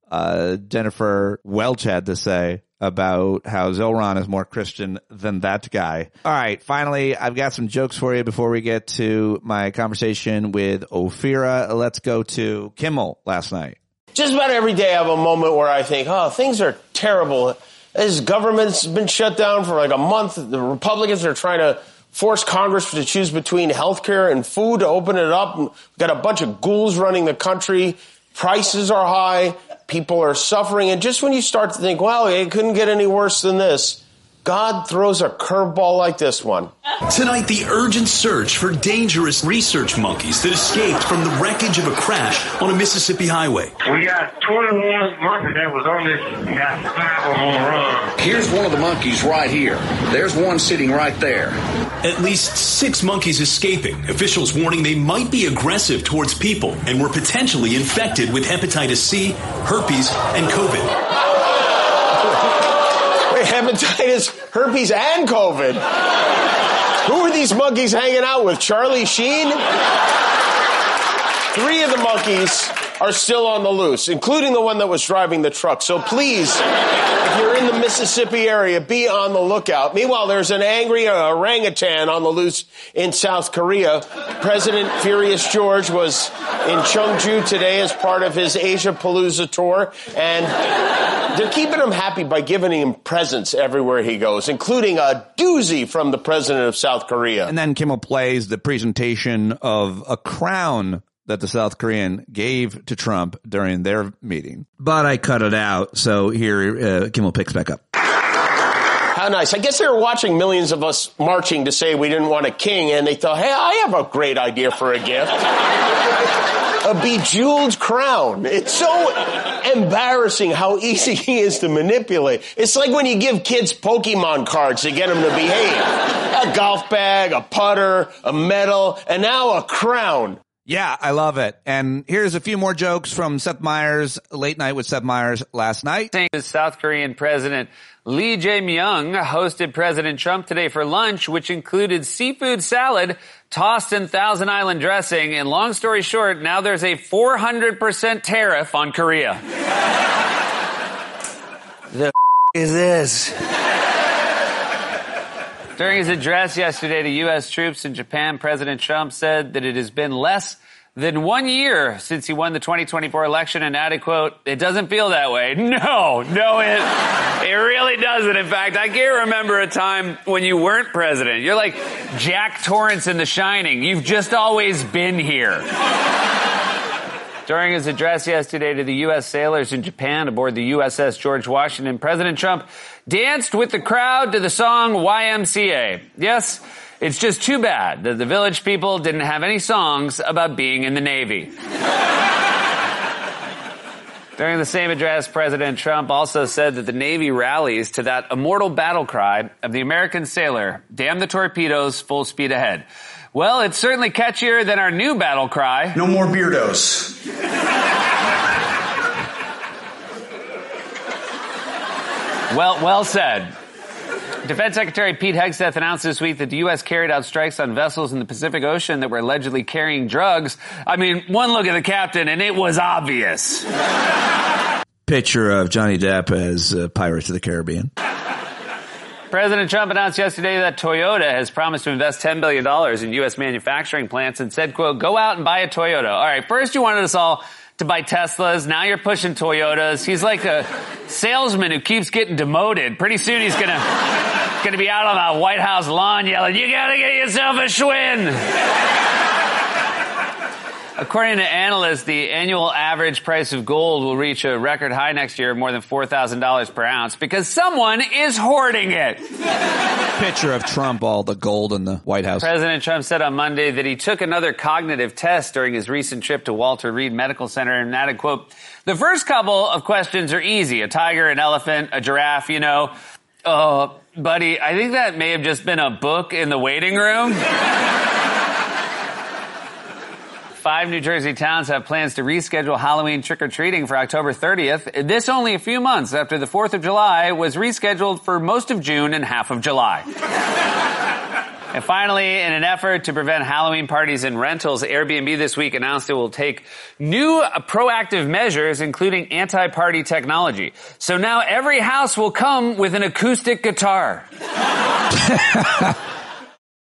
Jennifer Welch had to say about how Zoran is more Christian than that guy. All right, finally, I've got some jokes for you before we get to my conversation with Ophira. Let's go to Kimmel last night. Just about every day I have a moment where I think, things are terrible. This government's been shut down for like a month. The Republicans are trying to force Congress to choose between health care and food to open it up. We've got a bunch of ghouls running the country. Prices are high. People are suffering. And just when you start to think, well, it couldn't get any worse than this, God throws a curveball like this one. Tonight, the urgent search for dangerous research monkeys that escaped from the wreckage of a crash on a Mississippi highway. We got 21 monkeys that was on this, got 5 of them on the run. Here's one of the monkeys right here. There's one sitting right there. At least 6 monkeys escaping. Officials warning they might be aggressive towards people and were potentially infected with hepatitis C, herpes, and COVID. Hepatitis, herpes, and COVID. Who are these monkeys hanging out with? Charlie Sheen? 3 of the monkeys are still on the loose, including the one that was driving the truck. So please, if you're in the Mississippi area, be on the lookout. Meanwhile, there's an angry orangutan on the loose in South Korea. President Furious George was in Cheongju today as part of his Asia Palooza tour, and they're keeping him happy by giving him presents everywhere he goes, including a doozy from the president of South Korea. And then Kimmel plays the presentation of a crown that the South Korean gave to Trump during their meeting. But I cut it out, so here Kimmel picks back up. How nice. I guess they were watching millions of us marching to say we didn't want a king, and they thought, hey, I have a great idea for a gift. A bejeweled crown. It's so embarrassing how easy he is to manipulate. It's like when you give kids Pokemon cards to get them to behave. A golf bag, a putter, a medal, and now a crown. Yeah, I love it. And here's a few more jokes from Seth Meyers, Late Night with Seth Meyers last night. South Korean President Lee Jae-myung hosted President Trump today for lunch, which included seafood salad tossed in Thousand Island dressing. And long story short, now there's a 400% tariff on Korea. The is this? During his address yesterday to U.S. troops in Japan, President Trump said that it has been less than 1 year since he won the 2024 election and added, quote, it doesn't feel that way. No, it really doesn't. In fact, I can't remember a time when you weren't president. You're like Jack Torrance in The Shining. You've just always been here. During his address yesterday to the U.S. sailors in Japan aboard the USS George Washington, President Trump danced with the crowd to the song YMCA. Yes, it's just too bad that the village people didn't have any songs about being in the Navy. During the same address, President Trump also said that the Navy rallies to that immortal battle cry of the American sailor, damn the torpedoes, full speed ahead. Well, it's certainly catchier than our new battle cry. No more beardos. Well said. Defense Secretary Pete Hegseth announced this week that the U.S. carried out strikes on vessels in the Pacific Ocean that were allegedly carrying drugs. I mean, one look at the captain and it was obvious. Picture of Johnny Depp as Pirates of the Caribbean. President Trump announced yesterday that Toyota has promised to invest $10 billion in U.S. manufacturing plants and said, quote, go out and buy a Toyota. All right, first you wanted us all to buy Teslas. Now you're pushing Toyotas. He's like a salesman who keeps getting demoted. Pretty soon he's gonna be out on the White House lawn yelling, you gotta get yourself a Schwinn. According to analysts, the annual average price of gold will reach a record high next year of more than $4,000 per ounce because someone is hoarding it. Picture of Trump, all the gold in the White House. President Trump said on Monday that he took another cognitive test during his recent trip to Walter Reed Medical Center and added, quote, the first couple of questions are easy. A tiger, an elephant, a giraffe, you know. Oh, buddy, I think that may have just been a book in the waiting room. 5 New Jersey towns have plans to reschedule Halloween trick-or-treating for October 30th. This only a few months after the 4th of July was rescheduled for most of June and half of July. And finally, in an effort to prevent Halloween parties and rentals, Airbnb this week announced it will take new proactive measures, including anti-party technology. So now every house will come with an acoustic guitar.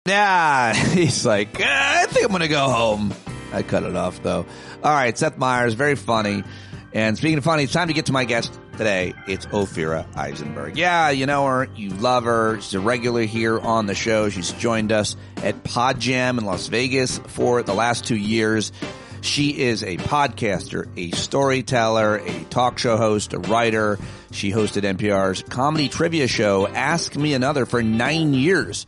Yeah, he's like, I think I'm going to go home. I cut it off, though. All right, Seth Meyers, very funny. And speaking of funny, it's time to get to my guest today. It's Ophira Eisenberg. Yeah, you know her. You love her. She's a regular here on the show. She's joined us at Pod Jam in Las Vegas for the last 2 years. She is a podcaster, a storyteller, a talk show host, a writer. She hosted NPR's comedy trivia show, Ask Me Another, for 9 years.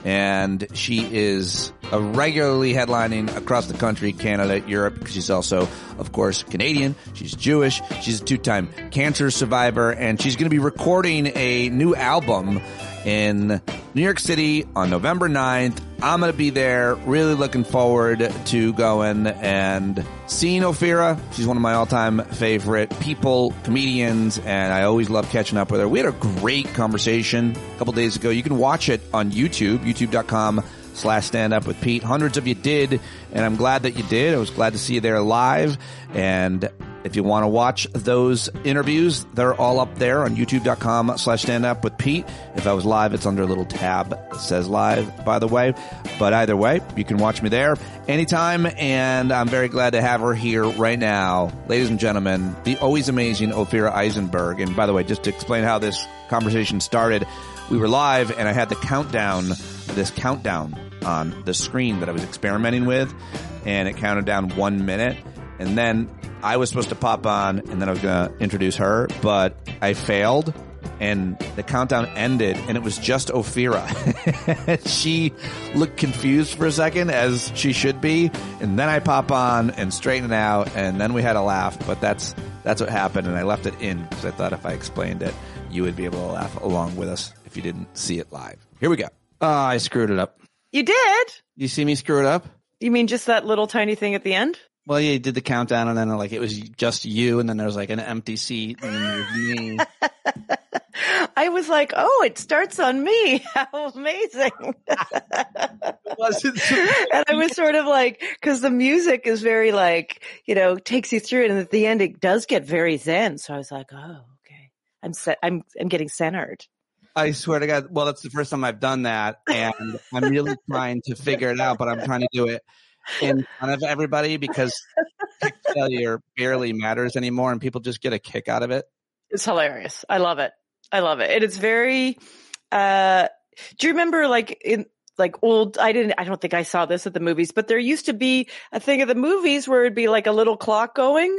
And she is regularly headlining across the country, Canada, Europe. She's also, of course, Canadian. She's Jewish. She's a 2-time cancer survivor. And she's going to be recording a new album in New York City on November 9th. I'm going to be there. Really looking forward to going and seeing Ophira. She's one of my all-time favorite people, comedians, and I always love catching up with her. We had a great conversation a couple days ago. You can watch it on YouTube, youtube.com/StandUpWithPete. Hundreds of you did, and I'm glad that you did. I was glad to see you there live. And if you want to watch those interviews, they're all up there on youtube.com/StandUpWithPete. If I was live, it's under a little tab that says live, by the way. But either way, you can watch me there anytime, and I'm very glad to have her here right now. Ladies and gentlemen, the always amazing Ophira Eisenberg. And by the way, just to explain how this conversation started, we were live, and I had this countdown on the screen that I was experimenting with, and it counted down 1 minute. And then I was supposed to pop on, and then I was going to introduce her, but I failed, and the countdown ended, and it was just Ophira. She looked confused for a second, as she should be, and then I pop on and straighten it out, and then we had a laugh, but that's what happened, and I left it in, because I thought if I explained it, you would be able to laugh along with us if you didn't see it live. Here we go. I screwed it up. You did? You see me screw it up? You mean just that little tiny thing at the end? Well, yeah, you did the countdown, and then it was just you, and then there was an empty seat, and then there was me. I was like, oh, it starts on me. How amazing. And I was sort of because the music is very takes you through it, and at the end it does get very zen. So I was like, oh, okay. I'm getting centered. I swear to God. Well, that's the first time I've done that, and I'm really trying to figure it out, but I'm trying to do it in front of everybody because kick failure barely matters anymore, and people just get a kick out of it. It's hilarious. I love it. It is very. Do you remember old? I don't think I saw this at the movies, but there used to be a thing at the movies where it'd be a little clock going,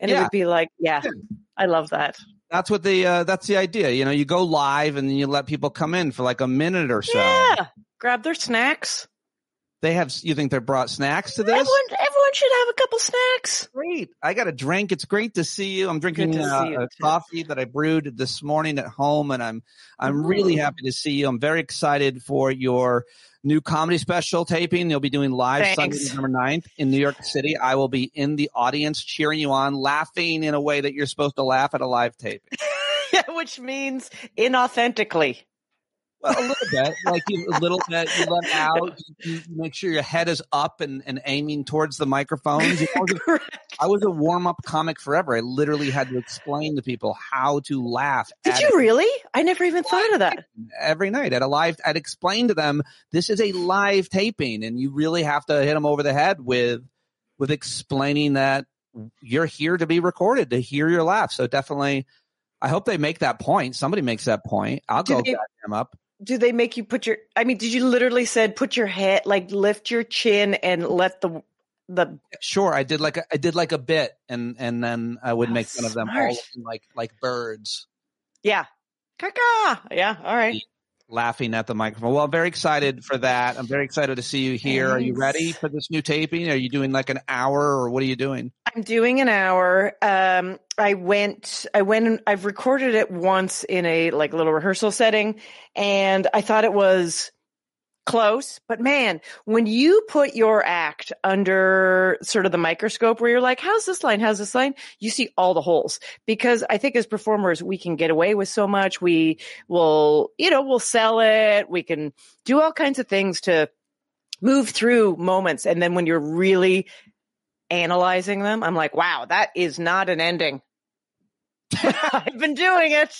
and it would be I love that. That's what that's the idea. You go live and then you let people come in for a minute or so. Yeah. Grab their snacks. You think they brought snacks to this? Everyone should have a couple snacks. Great. I got a drink. It's great to see you. I'm drinking a coffee that I brewed this morning at home, and I'm really happy to see you. I'm very excited for your new comedy special taping. You'll be doing live Sunday, November 9th in New York City. I will be in the audience cheering you on, laughing in a way that you're supposed to laugh at a live taping. Yeah, which means inauthentically. Well, a little bit, you let out, you make sure your head is up and aiming towards the microphones. I was a warm-up comic forever. I literally had to explain to people how to laugh. Did you really? I never even thought of that. Every night I'd explain to them, this is a live taping, and you really have to hit them over the head with explaining that you're here to be recorded, to hear your laugh. So definitely, I hope they make that point. Somebody makes that point. I'll go back them up. Do they make you put did you literally said put your head, like lift your chin and let the Sure, I did like a bit, and then I would make fun of them all like birds. Yeah. Caca. Yeah, all right. Laughing at the microphone. Well, I'm very excited for that. I'm very excited to see you here. Thanks. Are you ready for this new taping? Are you doing like an hour, or what are you doing? I'm doing an hour. I've recorded it once in a like little rehearsal setting, and I thought it was close, but man, when you put your act under sort of the microscope where you're like, how's this line? You see all the holes, because I think as performers, we can get away with so much. We will, we'll sell it. We can do all kinds of things to move through moments. And then when you're really analyzing them, I'm like, wow, that is not an ending. I've been doing it.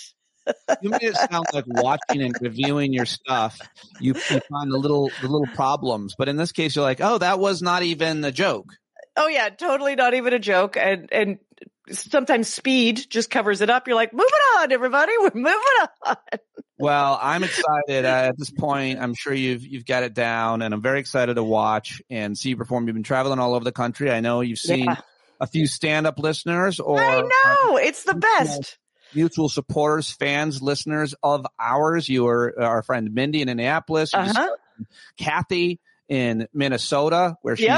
You made it sound like watching and reviewing your stuff, you find the little problems. But in this case, you're like, oh, that was not even a joke. Oh, yeah, totally not even a joke. And sometimes speed just covers it up. You're like, moving on, everybody. We're moving on. Well, I'm excited. At this point, I'm sure you've got it down, and I'm very excited to watch and see you perform. You've been traveling all over the country. I know you've seen a few stand-up listeners. I know. It's the best. Mutual supporters, fans, listeners of ours. You are our friend Mindy in Minneapolis. Kathy in Minnesota, where she's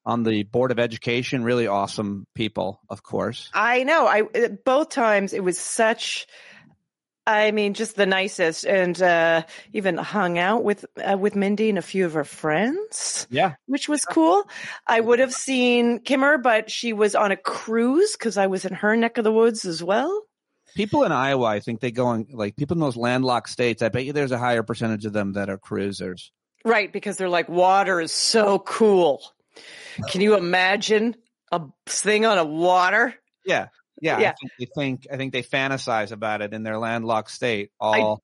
on the Board of Education. Really awesome people, of course. I know. Both times it was such, just the nicest, and even hung out with Mindy and a few of her friends. Yeah. Which was cool. I would have seen Kimmer, but she was on a cruise because I was in her neck of the woods as well. People in Iowa, I think they go on, like people in those landlocked states, I bet you there's a higher percentage of them that are cruisers. Right, because they're like, water is so cool. Can you imagine a thing on a water? Yeah. I think they fantasize about it in their landlocked state. I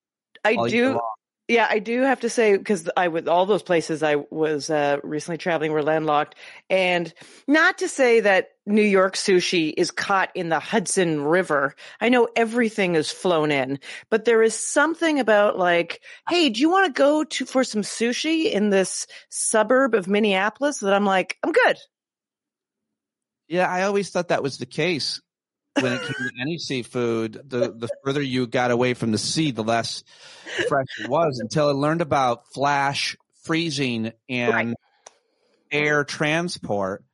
do. Yeah, I do have to say, because all those places I was recently traveling were landlocked, and not to say that New York sushi is caught in the Hudson River. I know everything is flown in, but there is something about like, hey, do you want to go for some sushi in this suburb of Minneapolis? That I'm like, I'm good. Yeah, I always thought that was the case. When it came to any seafood, the further you got away from the sea, the less fresh it was, until I learned about flash freezing and air transport.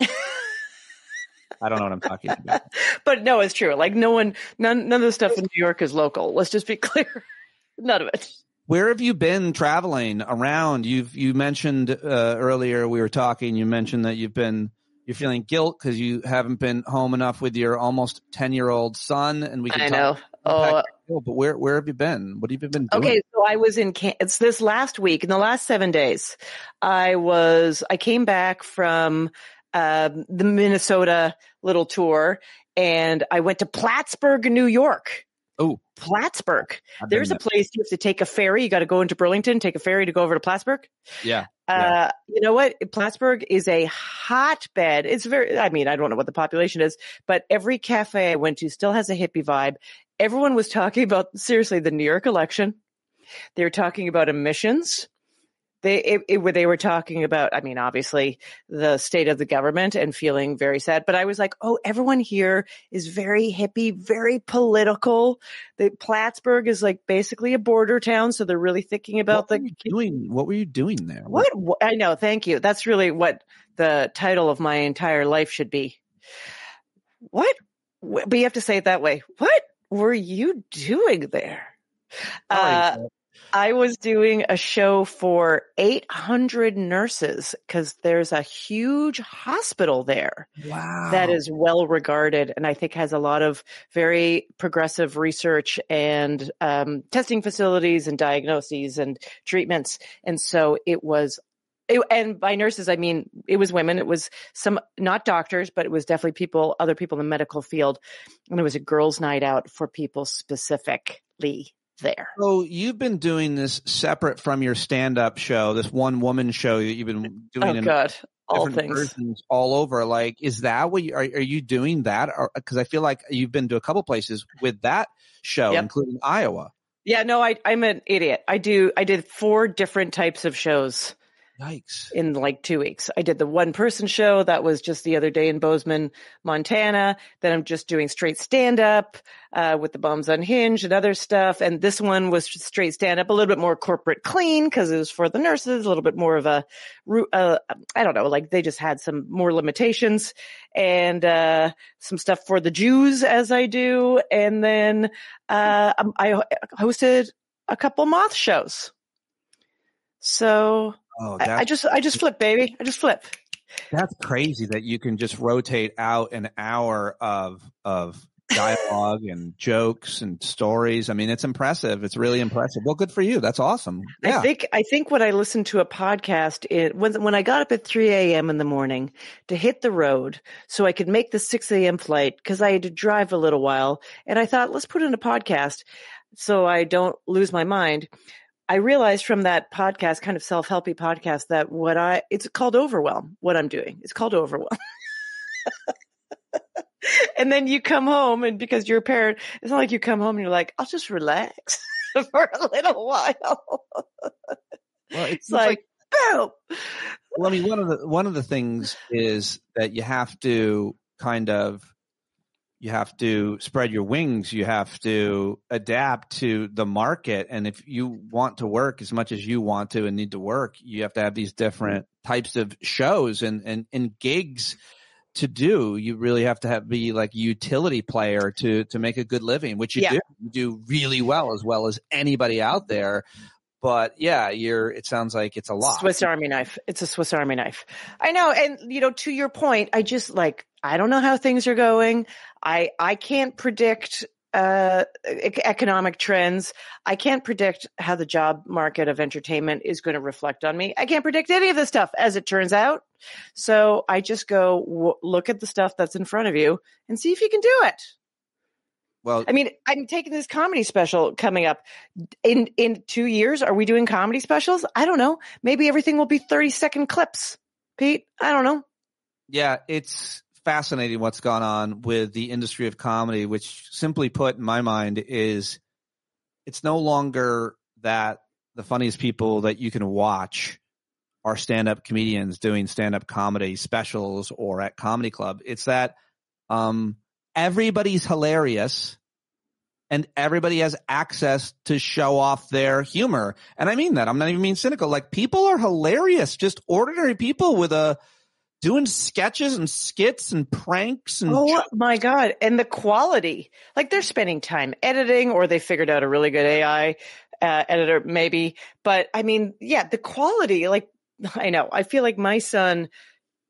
I don't know what I'm talking about. But no, it's true. Like none of the stuff in New York is local. Let's just be clear. None of it. Where have you been traveling around? You mentioned earlier we were talking, you mentioned that you're feeling guilt because you haven't been home enough with your almost 10-year-old son, and we can talk. But where have you been? What have you been doing? Okay, so I was it's this last week, in the last 7 days, I came back from the Minnesota little tour, and I went to Plattsburgh, New York. Oh, Plattsburgh. There's a place you have to take a ferry. You got to go into Burlington, take a ferry to go over to Plattsburgh. Yeah. You know what? Plattsburgh is a hotbed. It's I don't know what the population is, but every cafe I went to still has a hippie vibe. Everyone was talking about, seriously, the New York election. They were talking about emissions. They were talking about, obviously the state of the government and feeling very sad, but I was like, oh, everyone here is very hippie, very political. Plattsburgh is like basically a border town. So they're really thinking about what were you doing there? What? I know. Thank you. That's really what the title of my entire life should be. What? But you have to say it that way. What were you doing there? I was doing a show for 800 nurses because there's a huge hospital there. Wow. That is well regarded and I think has a lot of very progressive research and testing facilities and diagnoses and treatments. And so and by nurses, I mean, it was women. It was some, not doctors, but it was definitely other people in the medical field. And it was a girls' night out for people specifically there. So you've been doing this separate from your stand-up show, this one woman show that you've been doing. Oh God, all different things versions all over. Like, is that what are you doing that? Because I feel like you've been to a couple places with that show, including Iowa. Yeah, no, I'm an idiot. I did 4 different types of shows. Yikes. In like 2 weeks. I did the one person show that was just the other day in Bozeman, Montana. Then I'm just doing straight stand up, with the Bums Unhinged and other stuff. And this one was just straight stand up, a little bit more corporate clean because it was for the nurses, a little bit more of a, I don't know, like they just had some more limitations and, some stuff for the Jews as I do. And then, I hosted a couple moth shows. So I just flip, baby. I just flip. That's crazy that you can just rotate out an hour of dialogue and jokes and stories. I mean, it's impressive. It's really impressive. Well, good for you. That's awesome. Yeah. I think when I listened to a podcast, when I got up at 3 a.m. in the morning to hit the road so I could make the 6 a.m. flight because I had to drive a little while, and I thought, let's put in a podcast so I don't lose my mind. I realized from that podcast, kind of self-helpy podcast, that it's called overwhelm, what I'm doing. It's called overwhelm. And then you come home and because you're a parent, it's not like you come home and you're like, I'll just relax for a little while. Well, it's like, boom. Well, I mean, one of the things is that you have to spread your wings. You have to adapt to the market. And if you want to work as much as you want to and need to work, you have to have these different types of shows and gigs to do. You really have to be like a utility player to make a good living, which you do. You do really well as anybody out there. But yeah, it sounds like it's a lot. Swiss Army knife. It's a Swiss Army knife. I know. And, to your point, I don't know how things are going. I can't predict, economic trends. I can't predict how the job market of entertainment is going to reflect on me. I can't predict any of this stuff as it turns out. So I just go look at the stuff that's in front of you and see if you can do it. Well, I mean, I'm taking this comedy special coming up in 2 years. Are we doing comedy specials? I don't know. Maybe everything will be 30-second clips. Pete, I don't know. Yeah, it's fascinating what's gone on with the industry of comedy, which simply put in my mind is it's no longer that the funniest people that you can watch are stand-up comedians doing stand-up comedy specials or at comedy club. It's that, everybody's hilarious and everybody has access to show off their humor. And I mean that. I'm not even being cynical. Like, people are hilarious. Just ordinary people doing sketches and skits and pranks. And my God. And the quality, like they're spending time editing or they figured out a really good AI editor maybe. But I mean, yeah, the quality, like, I know, I feel like my son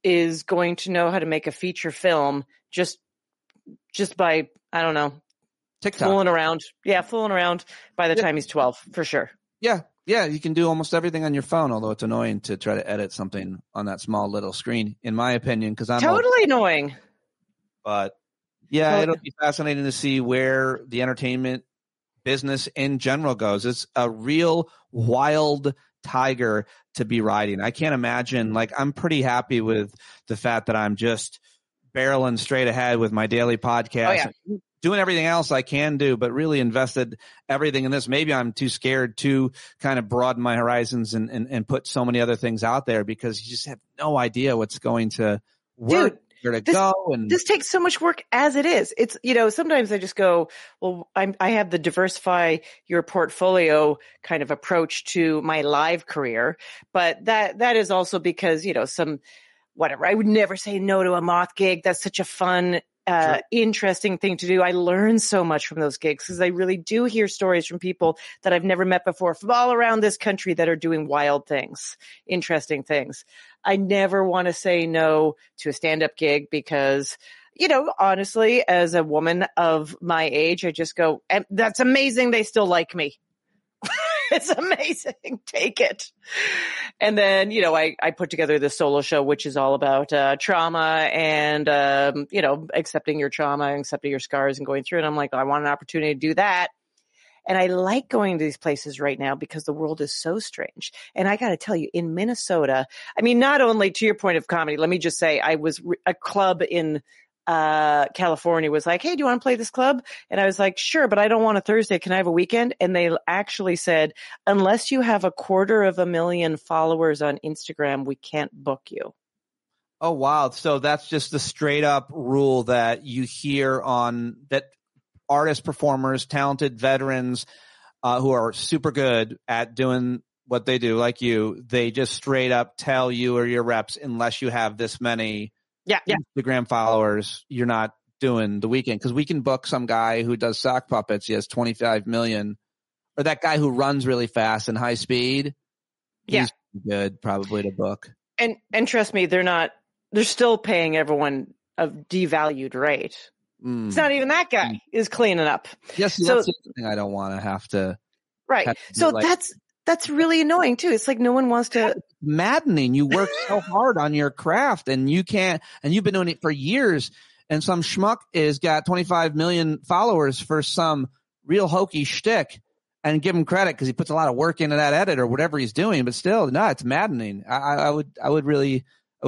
is going to know how to make a feature film just by, I don't know, TikTok. Fooling around by the time he's 12, for sure. Yeah. Yeah. You can do almost everything on your phone, although it's annoying to try to edit something on that small little screen, in my opinion, because I'm totally annoying. But yeah, it'll be fascinating to see where the entertainment business in general goes. It's a real wild tiger to be riding. I can't imagine, like, I'm pretty happy with the fact that I'm just barreling straight ahead with my daily podcast, doing everything else I can do, but really invested everything in this. Maybe I'm too scared to kind of broaden my horizons and put so many other things out there because you just have no idea what's going to work. Dude, where to go. And this takes so much work as it is. It's, sometimes I just go, well, I have the diversify your portfolio kind of approach to my live career, but that is also because, whatever. I would never say no to a moth gig. That's such a fun interesting thing to do. I learn so much from those gigs because I really do hear stories from people that I've never met before from all around this country that are doing wild things, interesting things. I never want to say no to a stand-up gig because, honestly, as a woman of my age, I just go, that's amazing. They still like me. It's amazing. Take it. And then, I put together this solo show, which is all about trauma and, accepting your trauma and accepting your scars and going through it. I'm like, I want an opportunity to do that. And I like going to these places right now because the world is so strange. And I got to tell you, in Minnesota, I mean, not only to your point of comedy, let me just say I was a club in California was like, hey, do you want to play this club? And I was like, sure, but I don't want a Thursday. Can I have a weekend? And they actually said, unless you have 250,000 followers on Instagram, we can't book you. Oh, wow. So that's just the straight up rule that you hear on that artists, performers, talented veterans who are super good at doing what they do, like you, they just straight up tell you or your reps, unless you have this many Instagram followers, you're not doing the weekend. Because we can book some guy who does sock puppets. He has 25 million. Or that guy who runs really fast and high speed. He's good probably to book. And trust me, they're still paying everyone a devalued rate. It's not even that guy is cleaning up. Yes, so, that's the thing I don't want to have to. Right. So that's really annoying too. It's like no one wants to. It's maddening. You work so hard on your craft and you can't, and you've been doing it for years, and some schmuck is got 25 million followers for some real hokey shtick, and give him credit because he puts a lot of work into that edit or whatever he's doing. But still, no, it's maddening. I would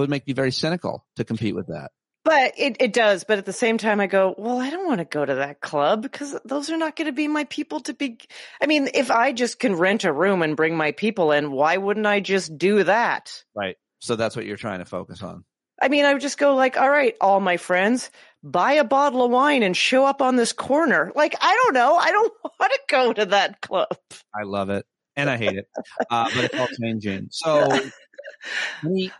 make me very cynical to compete with that. But it does. But at the same time, I go, well, I don't want to go to that club because those are not going to be my people to be. I mean, if I just can rent a room and bring my people in, why wouldn't I just do that? Right. So that's what you're trying to focus on. I mean, I would just go like, all right, all my friends, buy a bottle of wine and show up on this corner. Like, I don't know. I don't want to go to that club. I love it. And I hate it. But it's all changing. So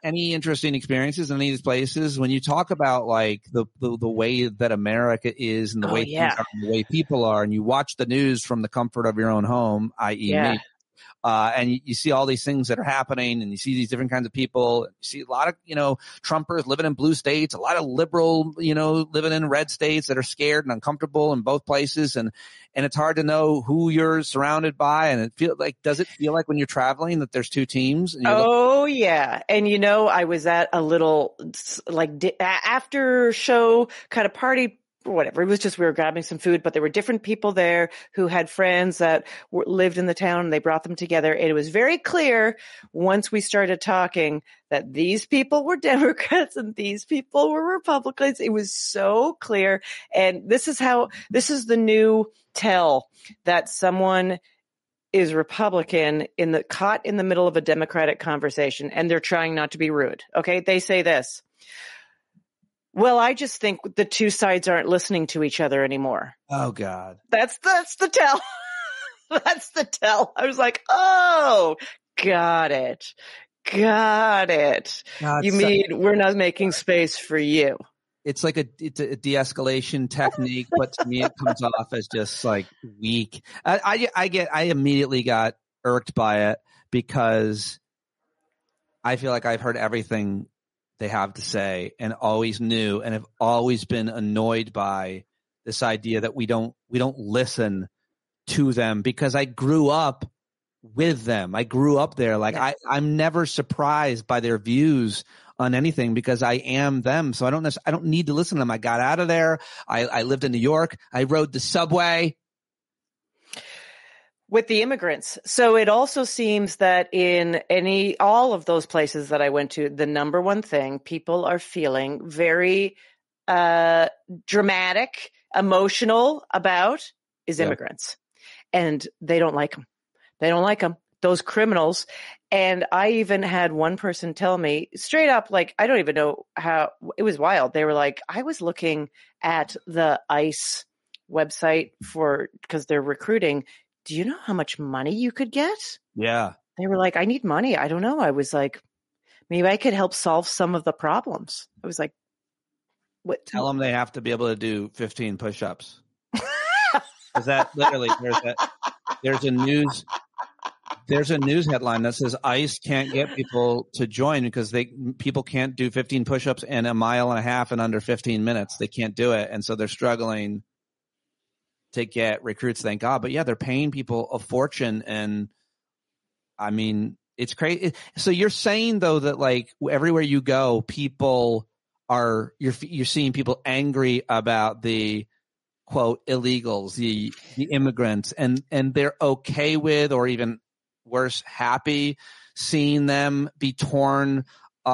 any interesting experiences in any of these places when you talk about like the way that America is and the way things are and the way people are, and you watch the news from the comfort of your own home, i.e. me, and you see all these things that are happening, and you see these different kinds of people. You see a lot of, Trumpers living in blue states, a lot of liberal, living in red states that are scared and uncomfortable in both places. And it's hard to know who you're surrounded by. And does it feel like when you're traveling that there's two teams? And yeah. And I was at a little after show kind of party, whatever. It was just, we were grabbing some food, but there were different people there who had friends that lived in the town, and they brought them together. And it was very clear once we started talking that these people were Democrats and these people were Republicans. It was so clear. And this is the new tell that someone is Republican caught in the middle of a Democratic conversation, and they're trying not to be rude. Okay. They say this. Well, I just think the two sides aren't listening to each other anymore. Oh, God. That's the tell. That's the tell. I was like, oh, got it. You mean we're not making space for you? It's like it's a de-escalation technique, but to me it comes off as just like weak. I immediately got irked by it because I feel like I've heard everything they have to say and always knew, and have always been annoyed by this idea that we don't listen to them, because I grew up with them. I grew up there. Like I'm never surprised by their views on anything because I am them. So I don't need to listen to them. I got out of there. I lived in New York. I rode the subway with the immigrants. So it also seems that in all of those places that I went to, the number one thing people are feeling very dramatic, emotional about is immigrants. And they don't like them. They don't like them. Those criminals. And I even had one person tell me straight up, like, I don't even know how, it was wild. They were like, I was looking at the ICE website because they're recruiting. Do you know how much money you could get? Yeah. They were like, I need money. I don't know. I was like, maybe I could help solve some of the problems. I was like, Tell them they have to be able to do 15 push-ups. Is that literally there's a news headline that says ICE can't get people to join because people can't do 15 push-ups and a mile and a half in under 15 minutes. They can't do it, and so they're struggling to get recruits. Thank God, but yeah, they're paying people a fortune, and I mean, it's crazy. So you're saying though that like everywhere you go, people you're seeing people angry about the quote illegals, the immigrants, and they're okay with, or even worse, happy seeing them be torn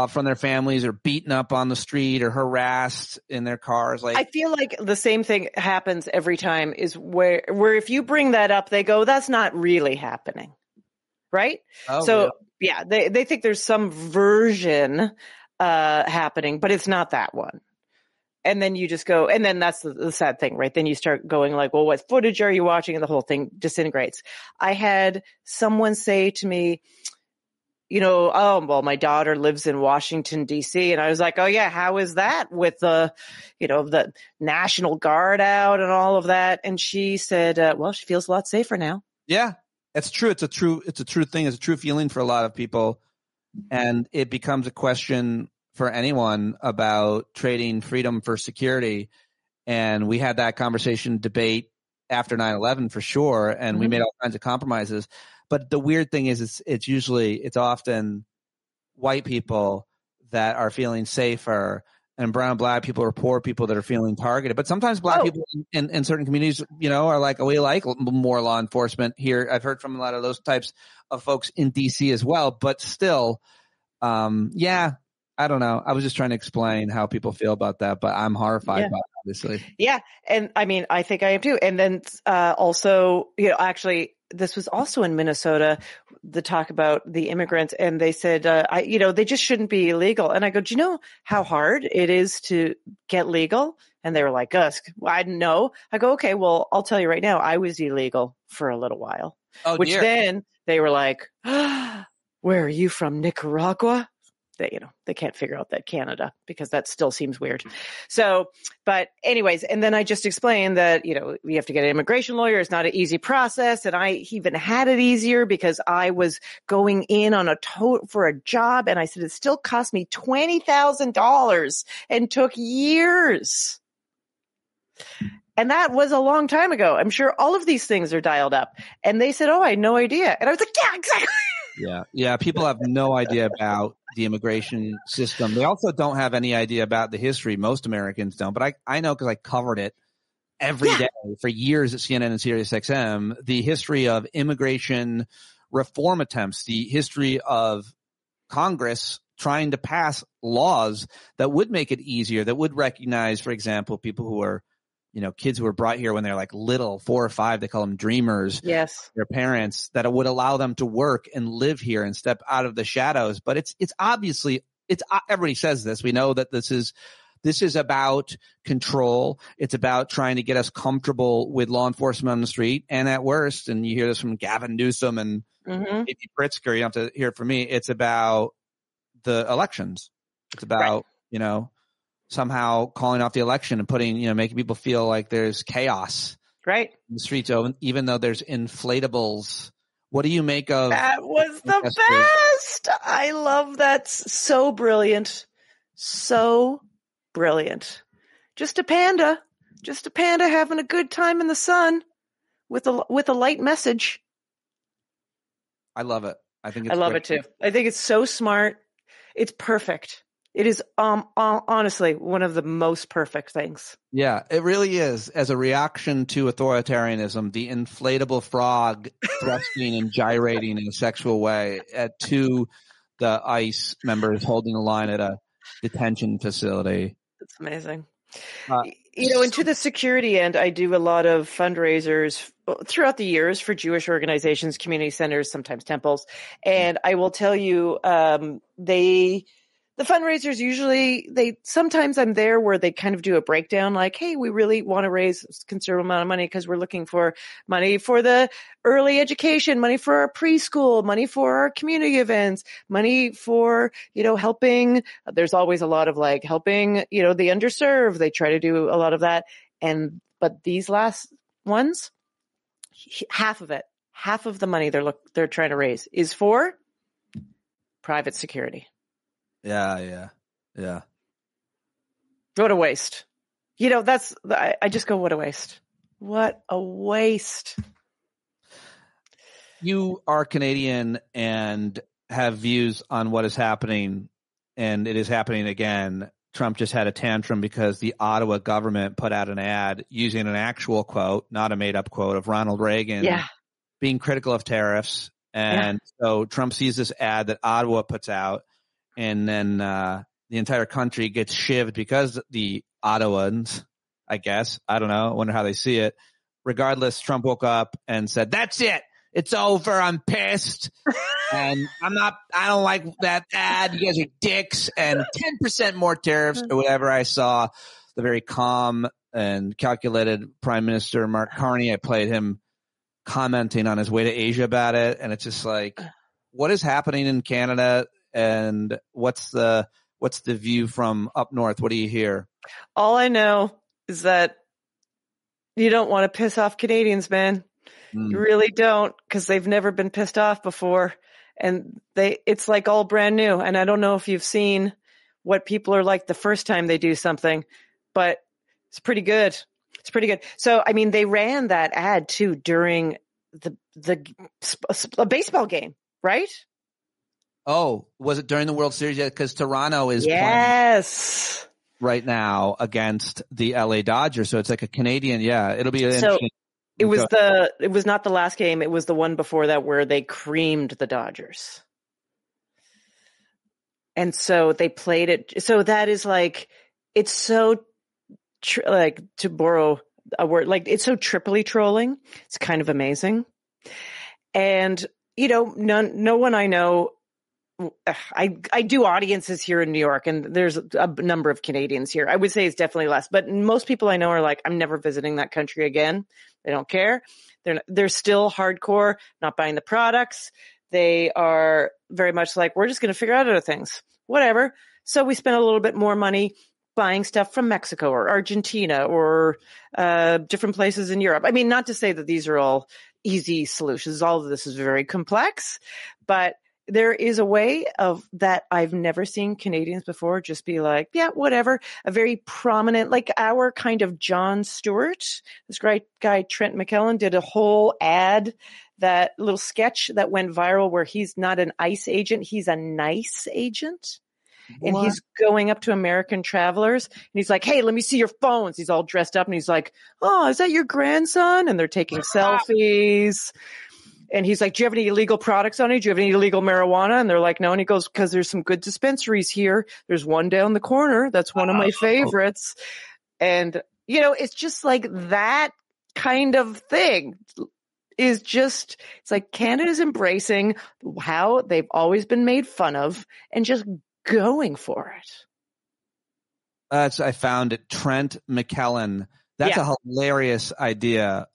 from their families or beaten up on the street or harassed in their cars. Like, I feel like the same thing happens every time, is where if you bring that up, they go, that's not really happening. Right? Oh, so really? yeah, they think there's some version happening, but it's not that one. And then you just go, and then that's the sad thing, right? Then you start going like, well, what footage are you watching? And the whole thing disintegrates. I had someone say to me, oh, well, my daughter lives in Washington, D.C. And I was like, oh, yeah, how is that with the National Guard out and all of that? And she said, well, she feels a lot safer now. Yeah, it's true. It's a true thing. It's a true feeling for a lot of people. And it becomes a question for anyone about trading freedom for security. And we had that debate after 9/11 for sure. And we made all kinds of compromises. But the weird thing is it's often white people that are feeling safer, and brown and black people or poor people that are feeling targeted. But sometimes black people in certain communities, are like, oh, we like more law enforcement here. I've heard from a lot of those types of folks in DC as well. But still, I don't know. I was just trying to explain how people feel about that, but I'm horrified by it, obviously. Yeah. And I mean, I think I am too. And then also, actually, this was also in Minnesota, the talk about the immigrants, and they said, they just shouldn't be illegal. And I go, do you know how hard it is to get legal? And they were like, well, I didn't know. I go, okay, well, I'll tell you right now, I was illegal for a little while, which dear. Then they were like, where are you from? Nicaragua? They can't figure out that Canada, because that still seems weird. So, but anyways, and then I just explained that, you have to get an immigration lawyer. It's not an easy process. And I even had it easier because I was going in on for a job. And I said, it still cost me $20,000 and took years. And that was a long time ago. I'm sure all of these things are dialed up. And they said, oh, I had no idea. And I was like, yeah, exactly. Yeah. People have no idea about the immigration system. They also don't have any idea about the history. Most Americans don't, but I know because I covered it every day for years at CNN and SiriusXM, the history of immigration reform attempts, the history of Congress trying to pass laws that would make it easier, that would recognize, for example, people who are kids who were brought here when they're like little, 4 or 5, they call them dreamers. Yes. Their parents, that would allow them to work and live here and step out of the shadows. But it's obviously, everybody says this. We know that this is about control. It's about trying to get us comfortable with law enforcement on the street. And at worst, and you hear this from Gavin Newsom and maybe Pritzker, you don't have to hear it from me. It's about the elections. It's about, somehow calling off the election and putting, making people feel like there's chaos in the streets, even though there's inflatables. What do you make of that? Was the best. I love that. So brilliant. So brilliant. Just a panda having a good time in the sun with a light message. I love it. I love it too. I think it's so smart. It's perfect. It is honestly one of the most perfect things. Yeah, it really is. As a reaction to authoritarianism, the inflatable frog thrusting and gyrating in a sexual way to the ICE members holding the line at a detention facility. It's amazing. And to the security end, I do a lot of fundraisers throughout the years for Jewish organizations, community centers, sometimes temples. And I will tell you, the fundraisers usually, sometimes I'm there where they kind of do a breakdown like, hey, we really want to raise a considerable amount of money because we're looking for money for the early education, money for our preschool, money for our community events, money for, helping. There's always a lot of like helping, the underserved. They try to do a lot of that. But these last ones, half of the money they're trying to raise is for private security. Yeah. What a waste. I just go, what a waste. What a waste. You are Canadian and have views on what is happening, and it is happening again. Trump just had a tantrum because the Ottawa government put out an ad using an actual quote, not a made-up quote, of Ronald Reagan being critical of tariffs. And so Trump sees this ad that Ottawa puts out, and then the entire country gets shivved because the Ottawans, I guess, I don't know, I wonder how they see it. Regardless, Trump woke up and said, that's it. It's over. I'm pissed. And I don't like that ad. You guys are dicks, and 10% more tariffs or whatever. I saw the very calm and calculated Prime Minister Mark Carney. I played him commenting on his way to Asia about it. And it's just like, what is happening in Canada? And what's the view from up north? What do you hear? All I know is that you don't want to piss off Canadians, man. You really don't, because they've never been pissed off before. And it's like all brand new. And I don't know if you've seen what people are like the first time they do something, but it's pretty good. It's pretty good. So, I mean, they ran that ad too during a baseball game, right? Oh, was it during the World Series? Yeah, because Toronto is playing right now against the LA Dodgers. So it's like a Canadian. Yeah, it'll be interesting. It was not the last game. It was the one before that where they creamed the Dodgers. And so they played it. So that is like, it's so like, to borrow a word, like it's so triply trolling. It's kind of amazing. And, no one I know, I do audiences here in New York, and there's a number of Canadians here. I would say it's definitely less, but most people I know are like, I'm never visiting that country again. They don't care. They're still hardcore, not buying the products. They are very much like, we're just going to figure out other things, whatever. So we spend a little bit more money buying stuff from Mexico or Argentina or different places in Europe. I mean, not to say that these are all easy solutions. All of this is very complex, but there is a way of that I've never seen Canadians before just be like, yeah, whatever. A very prominent, like our kind of Jon Stewart, this great guy, Trent McKellen, did a whole ad, that little sketch that went viral where he's not an ICE agent, he's a NICE agent. And he's going up to American travelers and he's like, hey, let me see your phones. He's all dressed up and he's like, oh, is that your grandson? And they're taking selfies. And he's like, do you have any illegal products on you? Do you have any illegal marijuana? And they're like, no. And he goes, because there's some good dispensaries here. There's one down the corner. That's one of my favorites. And, it's just like that kind of thing is just, it's like Canada's embracing how they've always been made fun of and just going for it. I found it. Trent McKellen. That's a hilarious idea.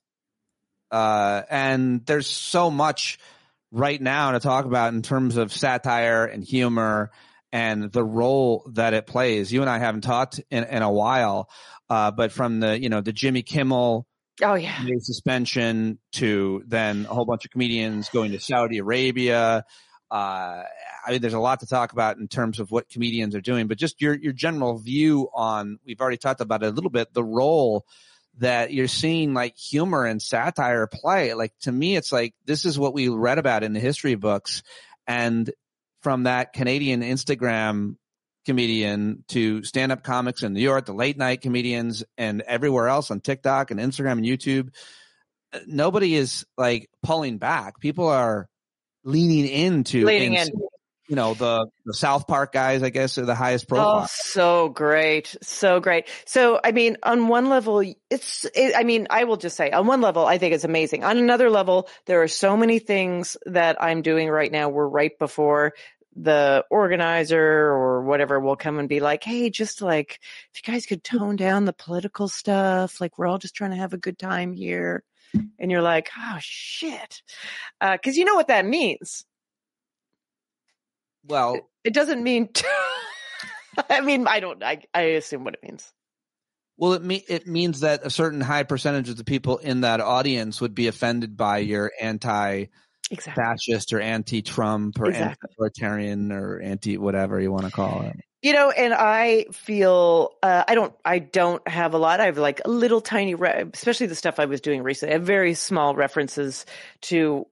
And there's so much right now to talk about in terms of satire and humor and the role that it plays. You and I haven't talked in a while, but from the Jimmy Kimmel suspension to then a whole bunch of comedians going to Saudi Arabia. I mean, there's a lot to talk about in terms of what comedians are doing, but just your general view on, we've already talked about it a little bit, the role that you're seeing like humor and satire play. Like, to me, it's like, this is what we read about in the history books. And from that Canadian Instagram comedian to stand-up comics in New York, the late night comedians and everywhere else on TikTok and Instagram and YouTube, nobody is like pulling back. People are leaning in. The South Park guys, I guess, are the highest profile. Oh, so great. So great. So, I mean, on one level, I will just say, on one level, I think it's amazing. On another level, there are so many things that I'm doing right now were right before the organizer or whatever will come and be like, hey, just like, if you guys could tone down the political stuff, like we're all just trying to have a good time here. And you're like, oh shit. 'Cause you know what that means. Well, it doesn't mean, I mean, I assume what it means. Well, it means that a certain high percentage of the people in that audience would be offended by your anti-fascist or anti-Trump or anti-authoritarian or anti-whatever you want to call it. You know, and I feel I don't have a lot. I have like a little tiny, especially the stuff I was doing recently. I have very small references to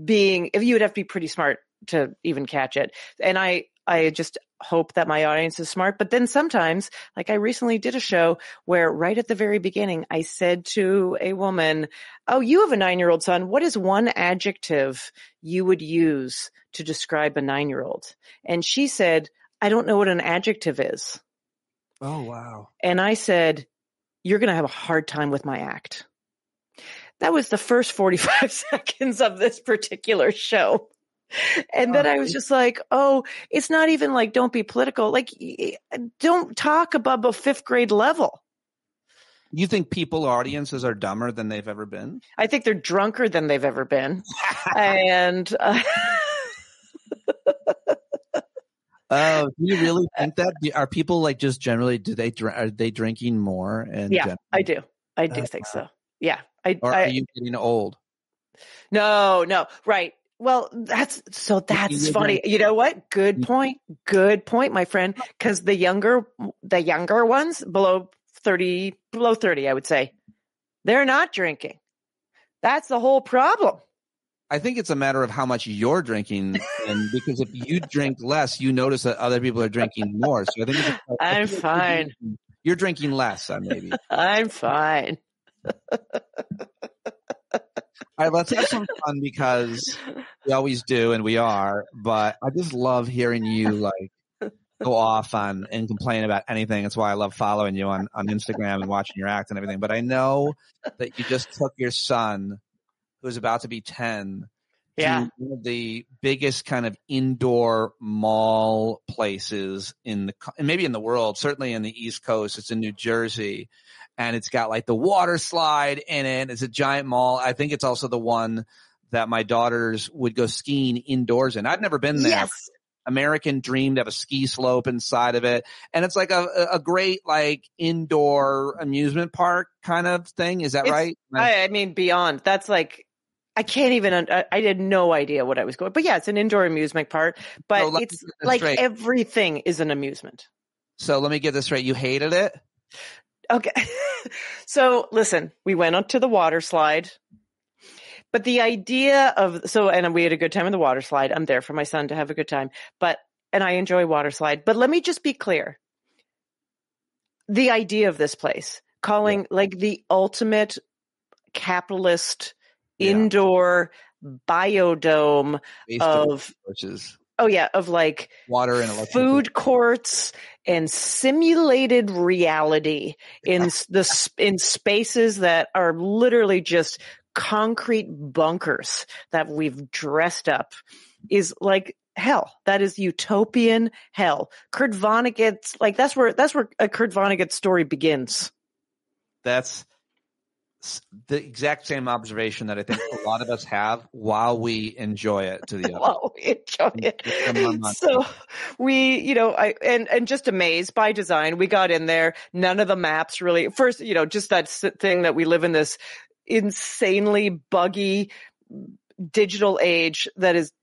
being. If you would have to be pretty smart to even catch it, and I just hope that my audience is smart. But then sometimes, like I recently did a show where right at the very beginning, I said to a woman, "Oh, you have a 9-year-old son. What is one adjective you would use to describe a 9-year-old?" And she said, "I don't know what an adjective is." Oh, wow. And I said, "You're going to have a hard time with my act." That was the first 45 seconds of this particular show. And then I was just like, oh, it's not even like, don't be political. Like, don't talk above a 5th grade level. You think audiences are dumber than they've ever been? I think they're drunker than they've ever been. And, do you really think that? Are people like just generally, are they drinking more? And yeah, I do. I do think so. Yeah. Are you getting old? No. Right. Well, that's funny. You know what? Good point, my friend. Because the younger ones below 30, I would say, they're not drinking. That's the whole problem. I think it's a matter of how much you're drinking, and because if you drink less, you notice that other people are drinking more. So I think I'm fine. You're drinking less, maybe. I'm fine. All right, let's have some fun because we always do, and we are. But I just love hearing you like go off on and complain about anything. That's why I love following you on Instagram and watching your act and everything. But I know that you just took your son, who's about to be 10, to one of the biggest kind of indoor mall places and maybe in the world, certainly in the East Coast. It's in New Jersey. And it's got like the water slide in it. It's a giant mall. I think it's also the one that my daughters would go skiing indoors in. I've never been there. Yes. American dream to have a ski slope inside of it. And it's like a great like indoor amusement park kind of thing. Is that right? I mean, beyond. That's like, I can't even, I had no idea what I was going. But yeah, it's an indoor amusement park. But it's like everything is an amusement. So let me get this straight. You hated it? Okay. So listen, we went up to the water slide, but the idea and we had a good time in the water slide. I'm there for my son to have a good time, and I enjoy water slide, but let me just be clear. The idea of this place, calling like the ultimate capitalist indoor biodome of like water and food courts and simulated reality in spaces that are literally just concrete bunkers that we've dressed up is like hell. That is utopian hell. Kurt Vonnegut's like that's where a Kurt Vonnegut story begins. That's the exact same observation that I think a lot of us have while we enjoy it to the end. While we enjoy it. So we, and just amazed by design. We got in there. None of the maps really, first, just that thing that we live in this insanely buggy digital age that is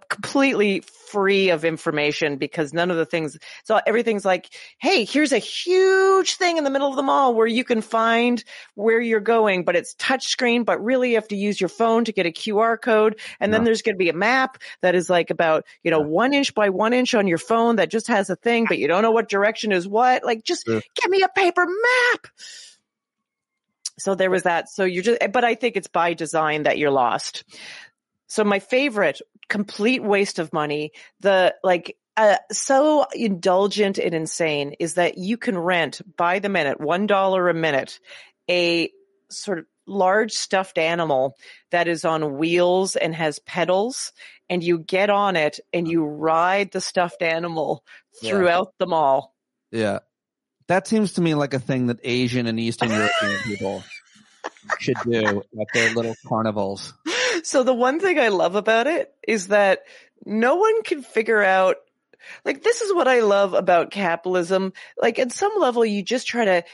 completely free of information because none of the things, so everything's like, hey, here's a huge thing in the middle of the mall where you can find where you're going, but it's touchscreen, but really you have to use your phone to get a QR code. And then there's going to be a map that is like about, 1 inch by 1 inch on your phone that just has a thing, but you don't know what direction is what. Like, just give me a paper map. So there was that. So but I think it's by design that you're lost. So my favorite complete waste of money, so indulgent and insane is that you can rent by the minute, $1 a minute, a sort of large stuffed animal that is on wheels and has pedals. and you get on it and you ride the stuffed animal throughout the mall. Yeah. That seems to me like a thing that Asian and Eastern European people should do at their little carnivals. So the one thing I love about it is that no one can figure out, like, this is what I love about capitalism. Like, at some level, you just try to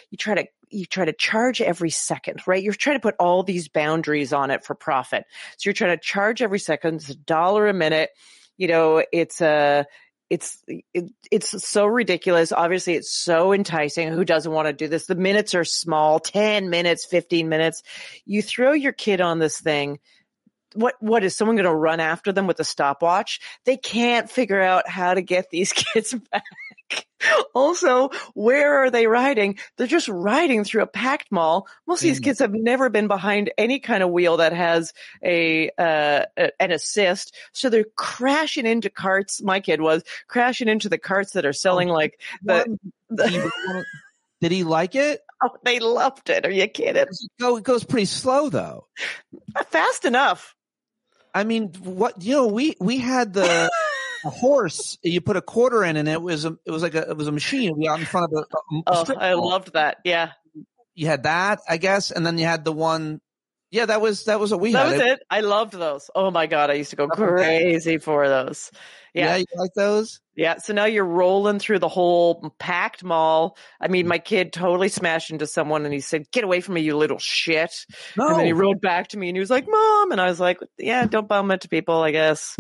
charge every second, right? You're trying to put all these boundaries on it for profit. So you're trying to charge every second. It's $1 a minute. You know, it's so ridiculous. Obviously, it's so enticing. Who doesn't want to do this? The minutes are small, 10 minutes, 15 minutes. You throw your kid on this thing. What is someone going to run after them with a stopwatch? They can't figure out how to get these kids back. Also, where are they riding? They're just riding through a packed mall. Most of these kids have never been behind any kind of wheel that has an assist. So they're crashing into carts. My kid was crashing into the carts that are selling Did he like it? Oh, they loved it. Are you kidding? It goes pretty slow though. Fast enough. I mean, we had the a horse. You put a quarter in, and it was a machine. We out in front of a strip I mall. loved that. Yeah, you had that, I guess, and then you had the one. Yeah, that was what we had. That was it. I loved those. Oh my God, I used to go crazy for those. Yeah, you like those? Yeah. So now you're rolling through the whole packed mall. I mean, my kid totally smashed into someone and he said, "Get away from me, you little shit." No. And then he rode back to me and he was like, "Mom." And I was like, "Yeah, don't bum into people, I guess."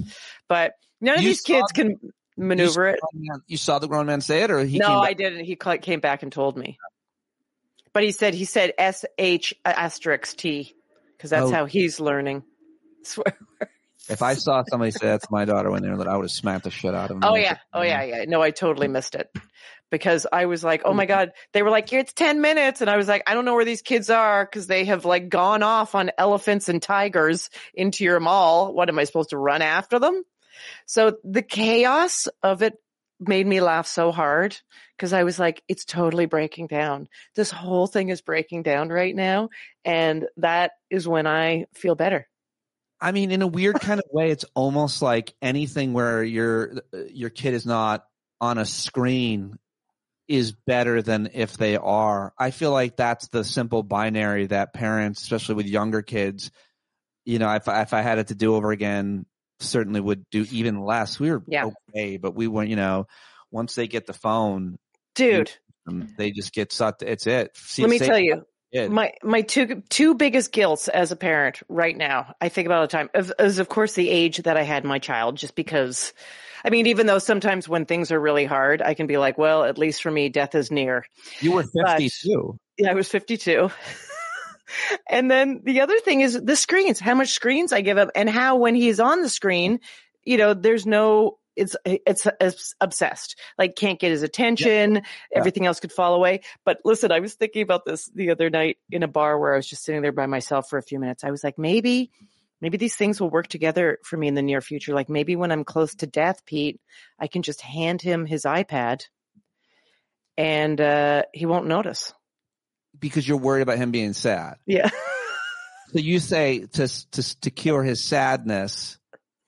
But none of these kids can maneuver it. You saw the grown man say it, or he? No, I didn't. He came back and told me. But he said SH*T because that's how he's learning. Swear. If I saw somebody say that to my daughter when they were little, I would have smacked the shit out of them. Oh yeah. No, I totally missed it because I was like, oh my God. They were like, it's 10 minutes. And I was like, I don't know where these kids are because they have like gone off on elephants and tigers into your mall. What am I supposed to run after them? So the chaos of it made me laugh so hard because I was like, it's totally breaking down. This whole thing is breaking down right now. And that is when I feel better. I mean, in a weird kind of way, it's almost like anything where your kid is not on a screen is better than if they are. I feel like that's the simple binary that parents, especially with younger kids, you know, if I had it to do over again, certainly would do even less. We were okay, but we weren't, you know, once they get the phone, dude, they just get sucked. It's it. Let me tell you. My two biggest guilts as a parent right now, I think about all the time, is of course the age that I had my child, just because, I mean, even though sometimes when things are really hard, I can be like, well, at least for me, death is near. You were 52. Yeah, I was 52. And then the other thing is the screens, how much screens I give him and how when he's on the screen, you know, there's no, it's obsessed, like can't get his attention. Everything else could fall away. But listen, I was thinking about this the other night in a bar where I was just sitting there by myself for a few minutes. I was like, maybe these things will work together for me in the near future. Like maybe when I'm close to death, Pete, I can just hand him his iPad and he won't notice. Because you're worried about him being sad. Yeah. So you say to cure his sadness,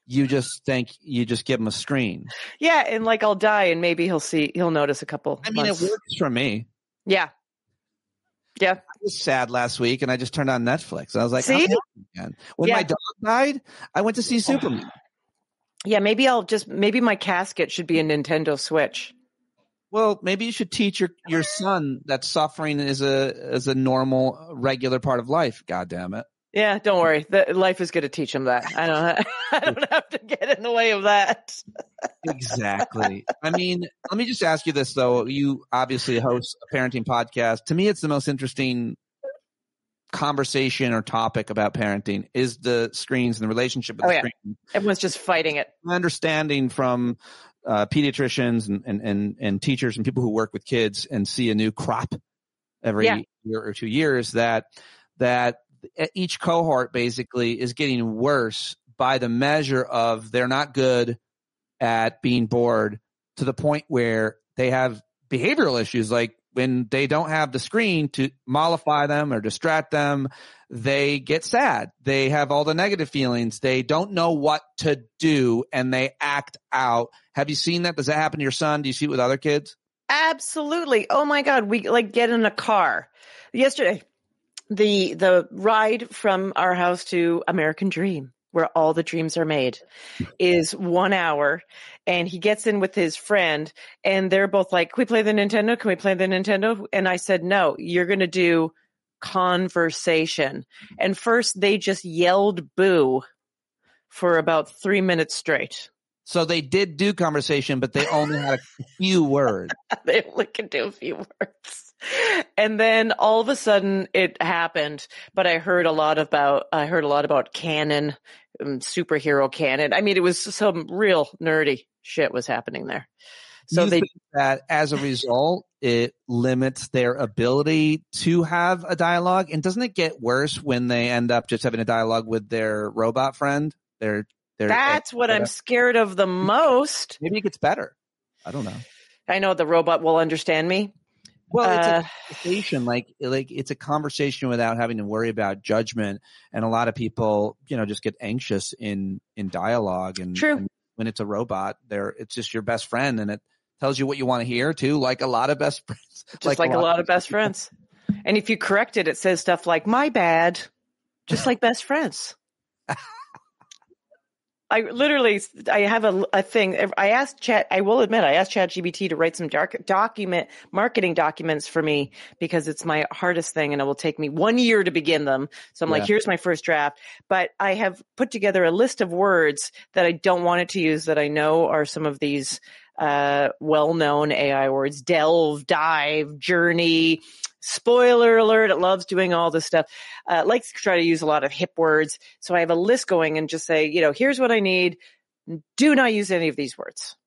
you just think you just give him a screen. Yeah, and like I'll die, and maybe he'll notice a couple. I mean, months. It works for me. Yeah. I was sad last week, and I just turned on Netflix. I was like, see? I'm happy again. When my dog died, I went to see Superman. Yeah, maybe my casket should be a Nintendo Switch. Well, maybe you should teach your son that suffering is a normal, regular part of life. God damn it. Yeah, don't worry. Life is going to teach him that. I don't have to get in the way of that. Exactly. I mean, let me just ask you this, though. You obviously host a parenting podcast. To me, it's the most interesting conversation or topic about parenting is the screens and the relationship with the screen. Everyone's just fighting it. My understanding from pediatricians and teachers and people who work with kids and see a new crop every year or 2 years that each cohort basically is getting worse by the measure of they're not good at being bored to the point where they have behavioral issues like when they don't have the screen to mollify them or distract them, they get sad. They have all the negative feelings. They don't know what to do and they act out. Have you seen that? Does that happen to your son? Do you see it with other kids? Absolutely. Oh my God. We get in a car yesterday. The ride from our house to American Dream, where all the dreams are made, is 1 hour. And he gets in with his friend and they're both like, can we play the Nintendo? Can we play the Nintendo? And I said, no, you're going to do conversation. And first they just yelled boo for about 3 minutes straight. So they did do conversation, but they only had a few words. They only could do a few words. And then all of a sudden it happened, but I heard a lot about canon, superhero canon. I mean, it was some real nerdy shit was happening there. So you think that as a result, it limits their ability to have a dialogue? And doesn't it get worse when they end up just having a dialogue with their robot friend? That's what I'm scared of the most. Maybe it gets better. I don't know. I know the robot will understand me. Well, it's a conversation, like it's a conversation without having to worry about judgment. And a lot of people, just get anxious in dialogue. And, True. And when it's a robot, it's just your best friend, and it tells you what you want to hear too. Like a lot of best friends, just like a lot of best friends. And if you correct it, it says stuff like "my bad," just like best friends. I have a thing. I asked ChatGPT to write some marketing documents for me because it's my hardest thing and it will take me 1 year to begin them. So I'm like, here's my first draft. But I have put together a list of words that I don't want it to use that I know are some of these well-known AI words: delve, dive, journey. Spoiler alert, it loves doing all this stuff. Likes to try to use a lot of hip words. So I have a list going and just say, here's what I need. Do not use any of these words.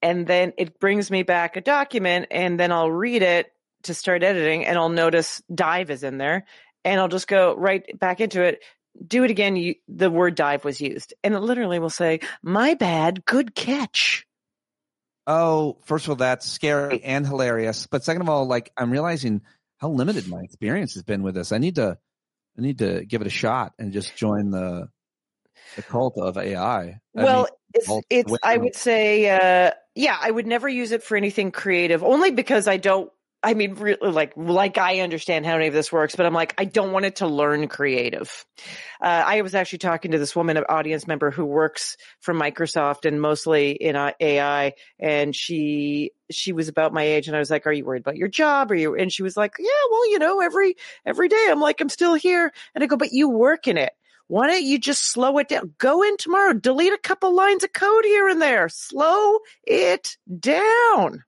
And then it brings me back a document and then I'll read it to start editing and I'll notice dive is in there and I'll just go right back into it. Do it again. The word dive was used. And it literally will say, my bad, good catch. Oh, first of all, that's scary and hilarious. But second of all, I'm realizing how limited my experience has been with this. I need to give it a shot and just join the cult of AI. I would say, I would never use it for anything creative, only because really, I understand how any of this works, but I'm like, I don't want it to learn creative. I was actually talking to this woman, an audience member who works for Microsoft and mostly in AI. And she was about my age. And I was like, are you worried about your job? And she was like, yeah, well, every day I'm like, I'm still here. And I go, but you work in it. Why don't you just slow it down? Go in tomorrow, delete a couple lines of code here and there, slow it down.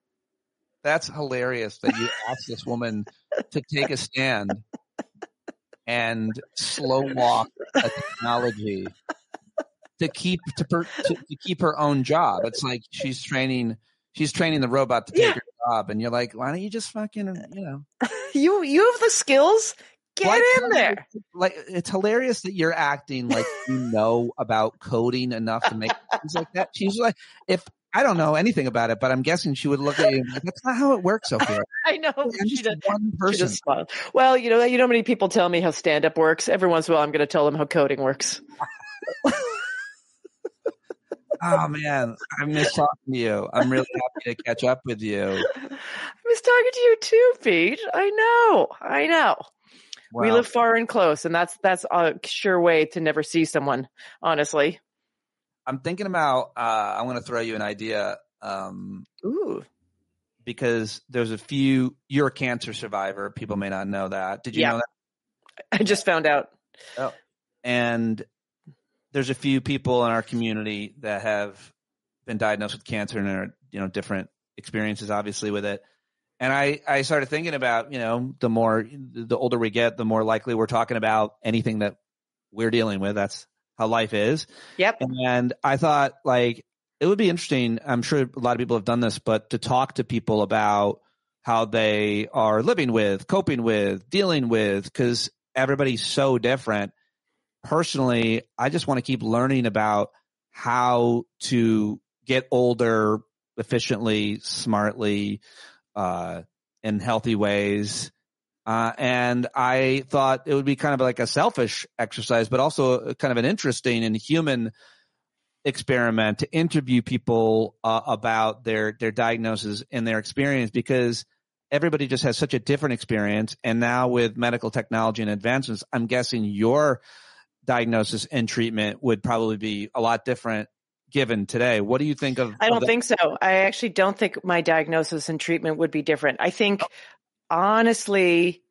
That's hilarious that you asked this woman to take a stand and slow walk a technology to keep her own job. It's like she's training the robot to take her job, and you're like, why don't you just fucking you have the skills. Get in there. It's hilarious that you're acting like you know about coding enough to make things like that. She's like, if I don't know anything about it, but I'm guessing she would look at you and be like, that's not how it works, Ophira. I know. I'm just one person. She just well, you know how many people tell me how stand-up works? Every once in a while, I'm going to tell them how coding works. Oh, man. I miss talking to you. I'm really happy to catch up with you. I miss talking to you too, Pete. I know. Wow. We live far and close, and that's a sure way to never see someone, honestly. I'm thinking about, I'm going to throw you an idea. Ooh. Because there's you're a cancer survivor. People may not know that. Did you know that? I just found out. Oh. And there's a few people in our community that have been diagnosed with cancer and are, different experiences obviously with it. And I started thinking about, the older we get, the more likely we're talking about anything that we're dealing with. That's how life is. Yep. And I thought it would be interesting. I'm sure a lot of people have done this, but to talk to people about how they are living with, coping with, dealing with, because everybody's so different. Personally, I just want to keep learning about how to get older efficiently, smartly, in healthy ways. And I thought it would be kind of like a selfish exercise, but also kind of an interesting and human experiment to interview people about their diagnosis and their experience, because everybody just has such a different experience. And now with medical technology and advancements, I'm guessing your diagnosis and treatment would probably be a lot different given today. What do you think of? I don't think so. I actually don't think my diagnosis and treatment would be different. I think honestly,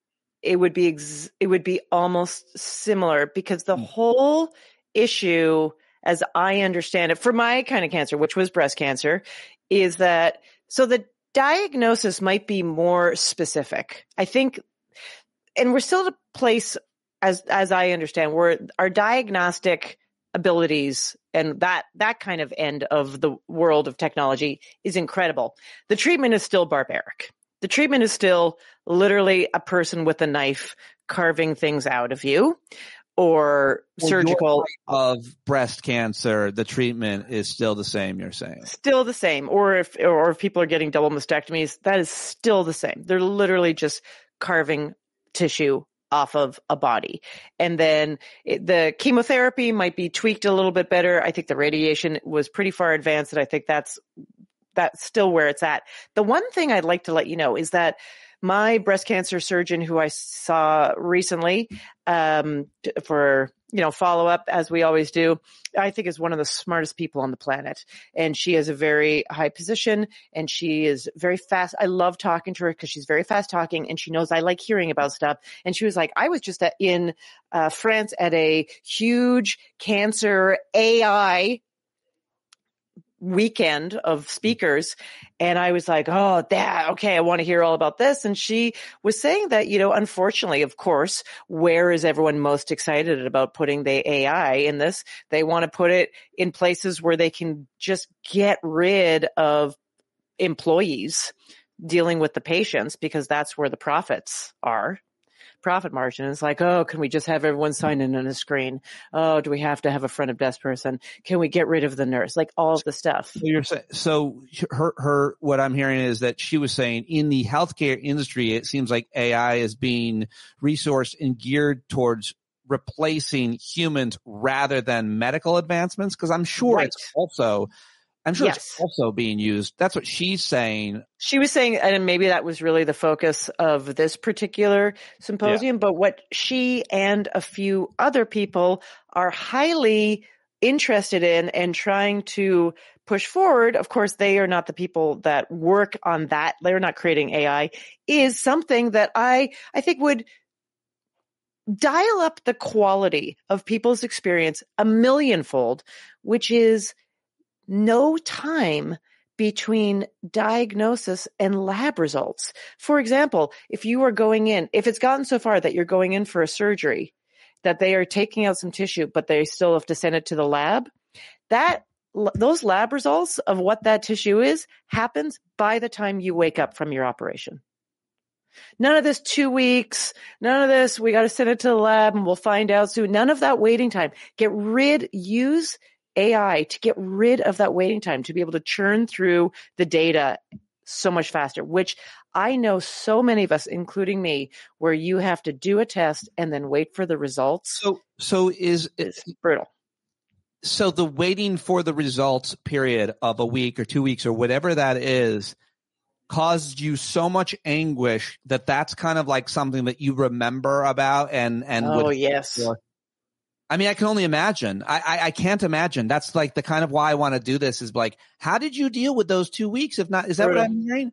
it would be almost similar, because the whole issue, as I understand it, for my kind of cancer, which was breast cancer, is that so the diagnosis might be more specific. I think, and we're still at a place, as I understand, where our diagnostic abilities and that kind of end of the world of technology is incredible. The treatment is still barbaric. The treatment is still literally a person with a knife carving things out of you, or surgical. Of breast cancer, the treatment is still the same, you're saying? Still the same. Or if people are getting double mastectomies, that is still the same. They're literally just carving tissue off of a body. And then the chemotherapy might be tweaked a little bit better. I think the radiation was pretty far advanced, and I think that's still where it's at. The one thing I'd like to let you know is that my breast cancer surgeon, who I saw recently for follow-up, as we always do, I think is one of the smartest people on the planet. And she has a very high position, and she is very fast. I love talking to her because she's very fast talking, and she knows I like hearing about stuff. And she was like, I was just in France at a huge cancer AI weekend of speakers, and I was like, okay, I want to hear all about this. And she was saying that, unfortunately, of course, where is everyone most excited about putting the AI in this? They want to put it in places where they can just get rid of employees dealing with the patients, because that's where the profits are. Profit margin is like, can we just have everyone sign in on a screen? Oh, do we have to have a front of desk person? Can we get rid of the nurse? Like all of the stuff. So her what I'm hearing is that she was saying in the healthcare industry, it seems like AI is being resourced and geared towards replacing humans rather than medical advancements. Because I'm sure it's also being used. That's what she's saying. She was saying, and maybe that was really the focus of this particular symposium, but what she and a few other people are highly interested in and trying to push forward, of course, they are not the people that work on that. They're not creating AI, is something that I think would dial up the quality of people's experience a millionfold, which is no time between diagnosis and lab results. For example, if you are going in, if it's gotten so far that you're going in for a surgery, that they are taking out some tissue, but they still have to send it to the lab, those lab results of what that tissue is happens by the time you wake up from your operation. None of this 2 weeks, none of this, we got to send it to the lab and we'll find out soon. None of that waiting time. Use AI to get rid of that waiting time, to be able to churn through the data so much faster, which I know so many of us, including me, where you have to do a test and then wait for the results. So it's brutal. So the waiting for the results period of a week or 2 weeks or whatever that is caused you so much anguish that that's kind of like something that you remember about and yes. I mean, I can only imagine. I can't imagine. That's like the kind of why I want to do this is like, how did you deal with those 2 weeks? If not, is that Brutal. what I'm hearing?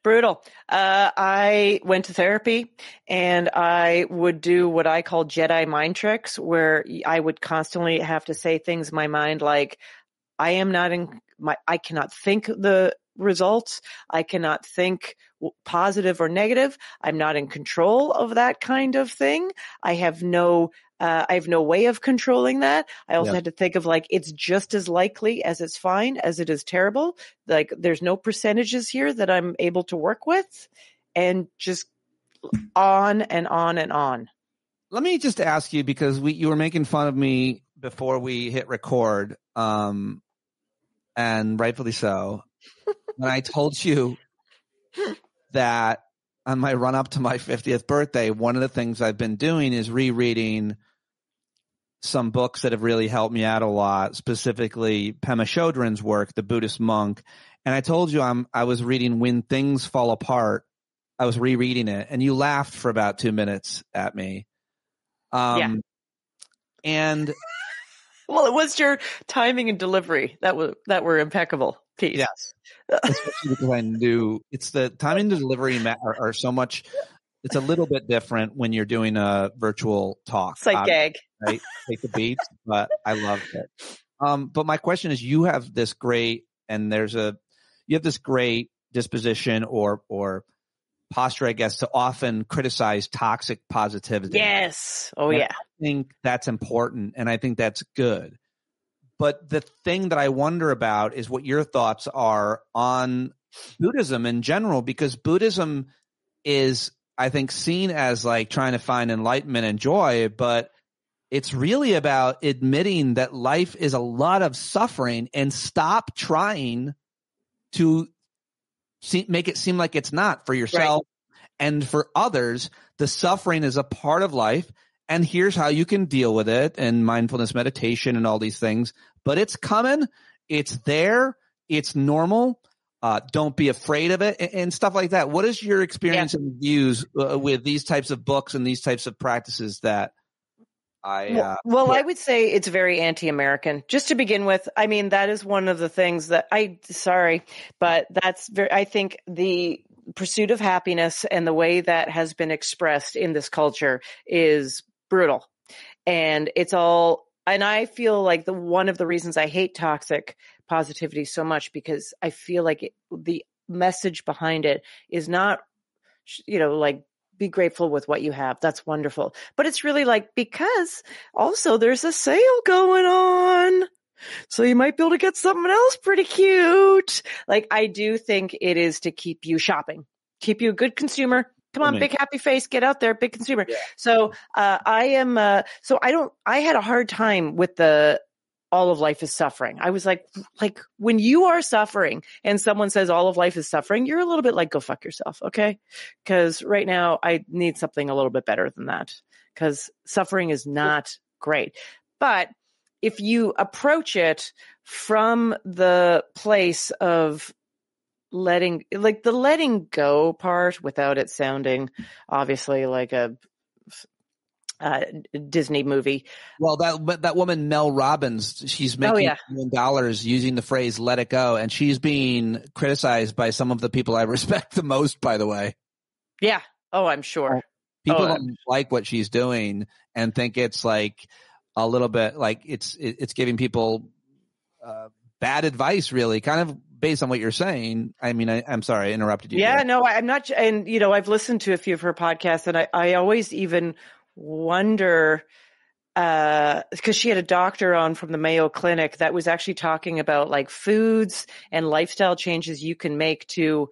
Brutal. I went to therapy and I would do what I call Jedi mind tricks, where I would constantly have to say things in my mind like, I cannot think the results. I cannot think positive or negative. I'm not in control of that kind of thing. I have no way of controlling that. I also had to think of like, it's just as likely as it's fine as it is terrible. Like there's no percentages here that I'm able to work with, and just on and on and on. Let me just ask you, because you were making fun of me before we hit record, and rightfully so. When I told you that on my run up to my 50th birthday, one of the things I've been doing is rereading some books that have really helped me out a lot, specifically Pema Chodron's work, The Buddhist Monk. And I told you I was reading When Things Fall Apart. I was rereading it, and you laughed for about 2 minutes at me. And well, it was your timing and delivery that were impeccable, Pete. Yes, especially because I knew it's the timing and delivery are so much. It's a little bit different when you're doing a virtual talk. Sight gag, right? Take the beats, but I loved it. But my question is, you have this great disposition or posture, I guess, to often criticize toxic positivity. Yes. Oh, and yeah. I think that's important, and I think that's good. But the thing that I wonder about is what your thoughts are on Buddhism in general, because Buddhism is, I think, seen as like trying to find enlightenment and joy, but it's really about admitting that life is a lot of suffering and stop trying to make it seem like it's not for yourself and for others. The suffering is a part of life, and here's how you can deal with it, and mindfulness meditation and all these things. But it's coming. It's there. It's normal. Don't be afraid of it and stuff like that. What is your experience and views with these types of books and these types of practices that I would say it's very anti-American. Just to begin with, I mean, that is one of the things that I think the pursuit of happiness and the way that has been expressed in this culture is brutal. And and I feel like one of the reasons I hate toxic positivity so much, because I feel like the message behind it is not, like, be grateful with what you have. That's wonderful. But it's really like, because also there's a sale going on, so you might be able to get something else pretty cute. Like, I do think it is to keep you shopping, keep you a good consumer. Come on, big happy face, get out there, big consumer. Yeah. So I had a hard time with all of life is suffering. I was like when you are suffering and someone says all of life is suffering, you're a little bit like, go fuck yourself. Okay. Cause right now I need something a little bit better than that, cause suffering is not great. But if you approach it from the place of letting go part, without it sounding obviously like a Disney movie. Well, that woman, Mel Robbins, she's making $1 million using the phrase "let it go," and she's being criticized by some of the people I respect the most, by the way. Yeah. Oh, I'm sure. People don't like what she's doing and think it's like a little bit like it's giving people bad advice, really, kind of based on what you're saying. I mean, I'm sorry, I interrupted you. Yeah, there. No, I'm not. And, I've listened to a few of her podcasts, and I always even wonder, because she had a doctor on from the Mayo Clinic that was actually talking about like foods and lifestyle changes you can make to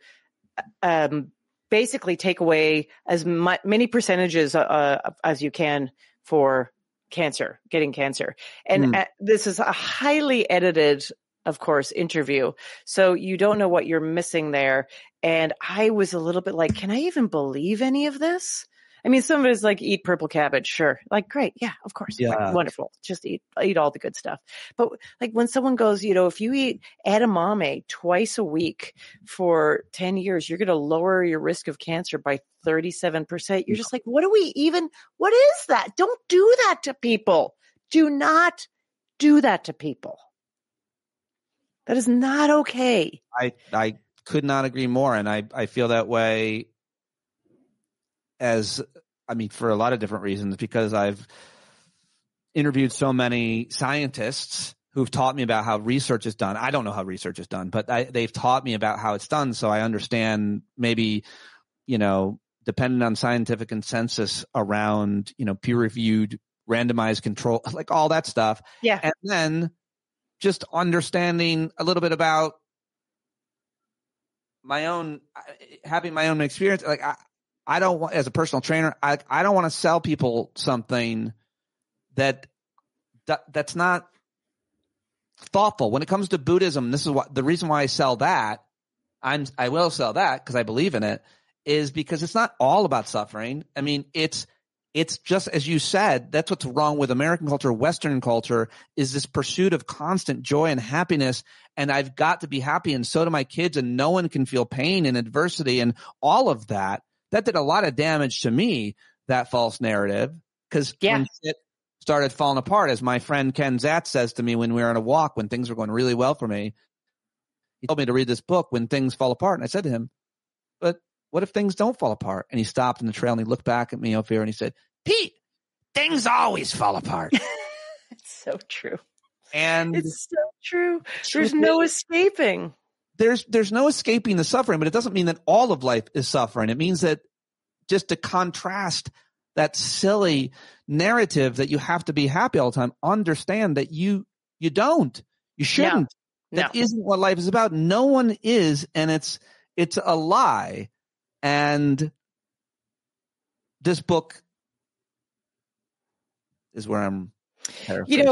basically take away as many percentages as you can for getting cancer. And this is a highly edited, of course, interview. So you don't know what you're missing there. And I was a little bit like, can I even believe any of this? I mean, some of it is like, eat purple cabbage. Sure. Like, great. Yeah, of course. Yeah. Like, wonderful. Just eat all the good stuff. But like when someone goes, if you eat edamame twice a week for 10 years, you're going to lower your risk of cancer by 37%. You're just like, what is that? Don't do that to people. Do not do that to people. That is not okay. I could not agree more. And I feel that way for a lot of different reasons, because I've interviewed so many scientists who've taught me about how research is done. I don't know how research is done, but they've taught me about how it's done. So I understand maybe, depending on scientific consensus around, peer-reviewed, randomized control, like all that stuff. Yeah. And then just understanding a little bit about having my own experience. Like I don't want, as a personal trainer, I don't want to sell people something that's not thoughtful. When it comes to Buddhism, this is the reason why I sell that. I will sell that because I believe in it, is because it's not all about suffering. I mean, it's just, as you said, that's what's wrong with American culture, Western culture, is this pursuit of constant joy and happiness. And I've got to be happy, and so do my kids, and no one can feel pain and adversity and all of that. That did a lot of damage to me, that false narrative, because when shit started falling apart, as my friend Ken Zatz says to me when we were on a walk, when things were going really well for me, he told me to read this book, When Things Fall Apart. And I said to him, but what if things don't fall apart? And he stopped in the trail and he looked back at me, Ophira, and he said, Pete, things always fall apart. It's so true. And it's so true. There's no escaping. There's no escaping the suffering, but it doesn't mean that all of life is suffering. It means that just to contrast that silly narrative that you have to be happy all the time, understand that you don't. You shouldn't. No. That isn't what life is about. No one is, and it's a lie. And this book is where I'm paraphrasing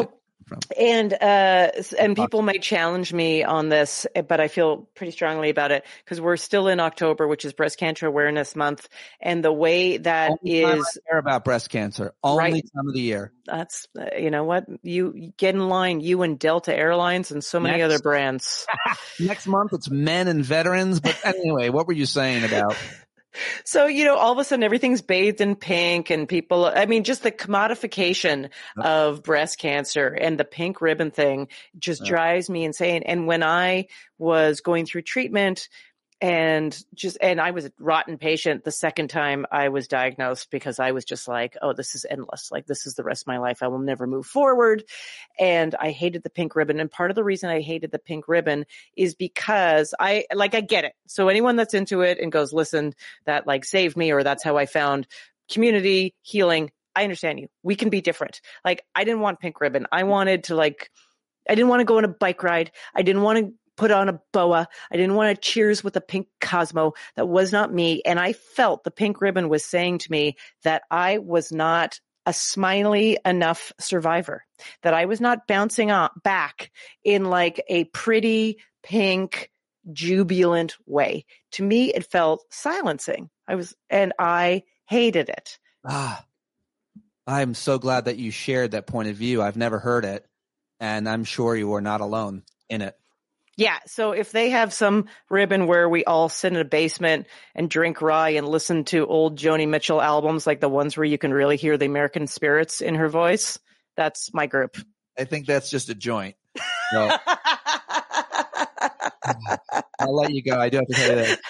from. And people might challenge me on this, but I feel pretty strongly about it because we're still in October, which is Breast Cancer Awareness Month, and the way that only time I care about breast cancer, only time of the year. That's you know what, you get in line, you and Delta Airlines and so many other brands. Next month it's men and veterans. But anyway, what were you saying about? So, all of a sudden everything's bathed in pink, and people, I mean, just the commodification of breast cancer and the pink ribbon thing just drives me insane. And when I was going through treatment and I was a rotten patient the second time I was diagnosed, because I was just like, oh, this is endless. Like, this is the rest of my life. I will never move forward. And I hated the pink ribbon. And part of the reason I hated the pink ribbon is because I get it. So anyone that's into it and goes, listen, that like saved me, or that's how I found community healing, I understand you. We can be different. Like, I didn't want pink ribbon. I didn't want to go on a bike ride. I didn't want to put on a boa. I didn't want to cheers with a pink Cosmo. That was not me. And I felt the pink ribbon was saying to me that I was not a smiley enough survivor, that I was not bouncing back in like a pretty pink, jubilant way. To me, it felt silencing. I hated it. I'm so glad that you shared that point of view. I've never heard it, and I'm sure you are not alone in it. Yeah. So if they have some ribbon where we all sit in a basement and drink rye and listen to old Joni Mitchell albums, like the ones where you can really hear the American spirits in her voice, that's my group. I think that's just a joint. So, I'll let you go. I do have to tell you that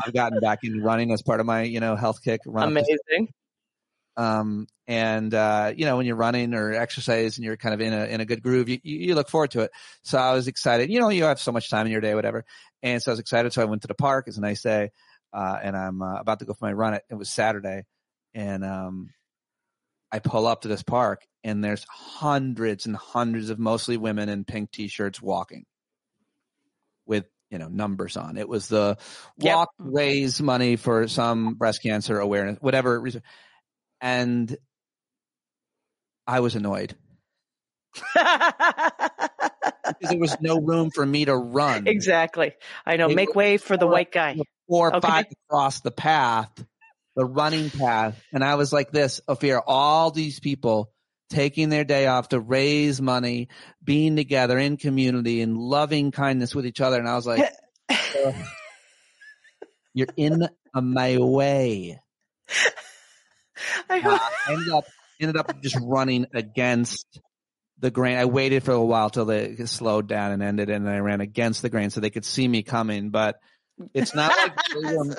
I've gotten back into running as part of my, health kick. Amazing. When you're running or exercise and you're kind of in a good groove, you look forward to it. So I was excited. You have so much time in your day, whatever. And so I was excited. So I went to the park. It's a nice day. And I'm about to go for my run. It was Saturday. And I pull up to this park, and there's hundreds and hundreds of mostly women in pink T-shirts walking with, numbers on. It was the walk, raise money for some breast cancer awareness, whatever reason. And I was annoyed because there was no room for me to run. Exactly. I know. Make way for the white guy. 4 or 5 across the path, the running path. And I was like this, Ophira, all these people taking their day off to raise money, being together in community and loving kindness with each other. And I was like, you're in my way. Ended up just running against the grain. I waited for a while till they slowed down and ended, and I ran against the grain so they could see me coming. But it's not like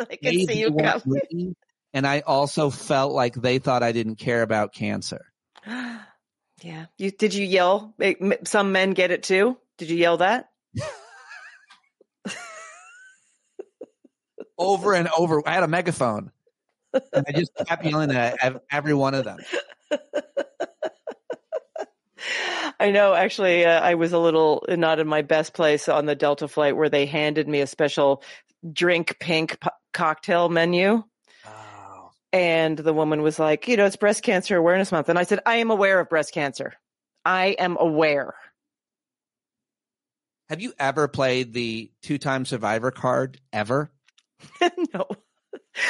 they could see you coming. And I also felt like they thought I didn't care about cancer. Yeah. Did you yell? Some men get it too. Did you yell that? Over and over. I had a megaphone. And I just kept yelling at every one of them. I know. Actually, I was a little not in my best place on the Delta flight where they handed me a special drink pink cocktail menu. Oh. And the woman was like, it's Breast Cancer Awareness Month. And I said, I am aware of breast cancer. I am aware. Have you ever played the 2-time survivor card ever? No.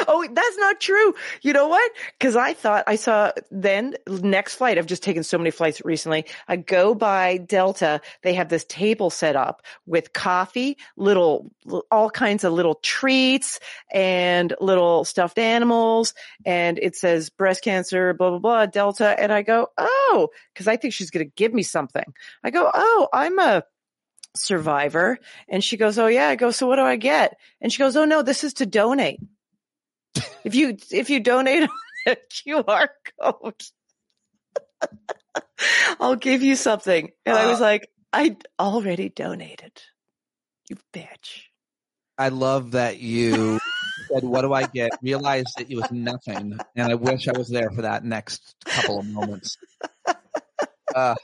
Oh, that's not true. You know what? Because I thought I saw then next flight. I've just taken so many flights recently. I go by Delta. They have this table set up with coffee, all kinds of little treats and little stuffed animals. And it says breast cancer, blah, blah, blah, Delta. And I go, oh, because I think she's going to give me something. I go, oh, I'm a survivor. And she goes, oh, yeah. I go, so what do I get? And she goes, oh, no, this is to donate. If you donate a QR code, I'll give you something. And I was like, I already donated. You bitch. I love that you said, what do I get? Realized that it was nothing. And I wish I was there for that next couple of moments. I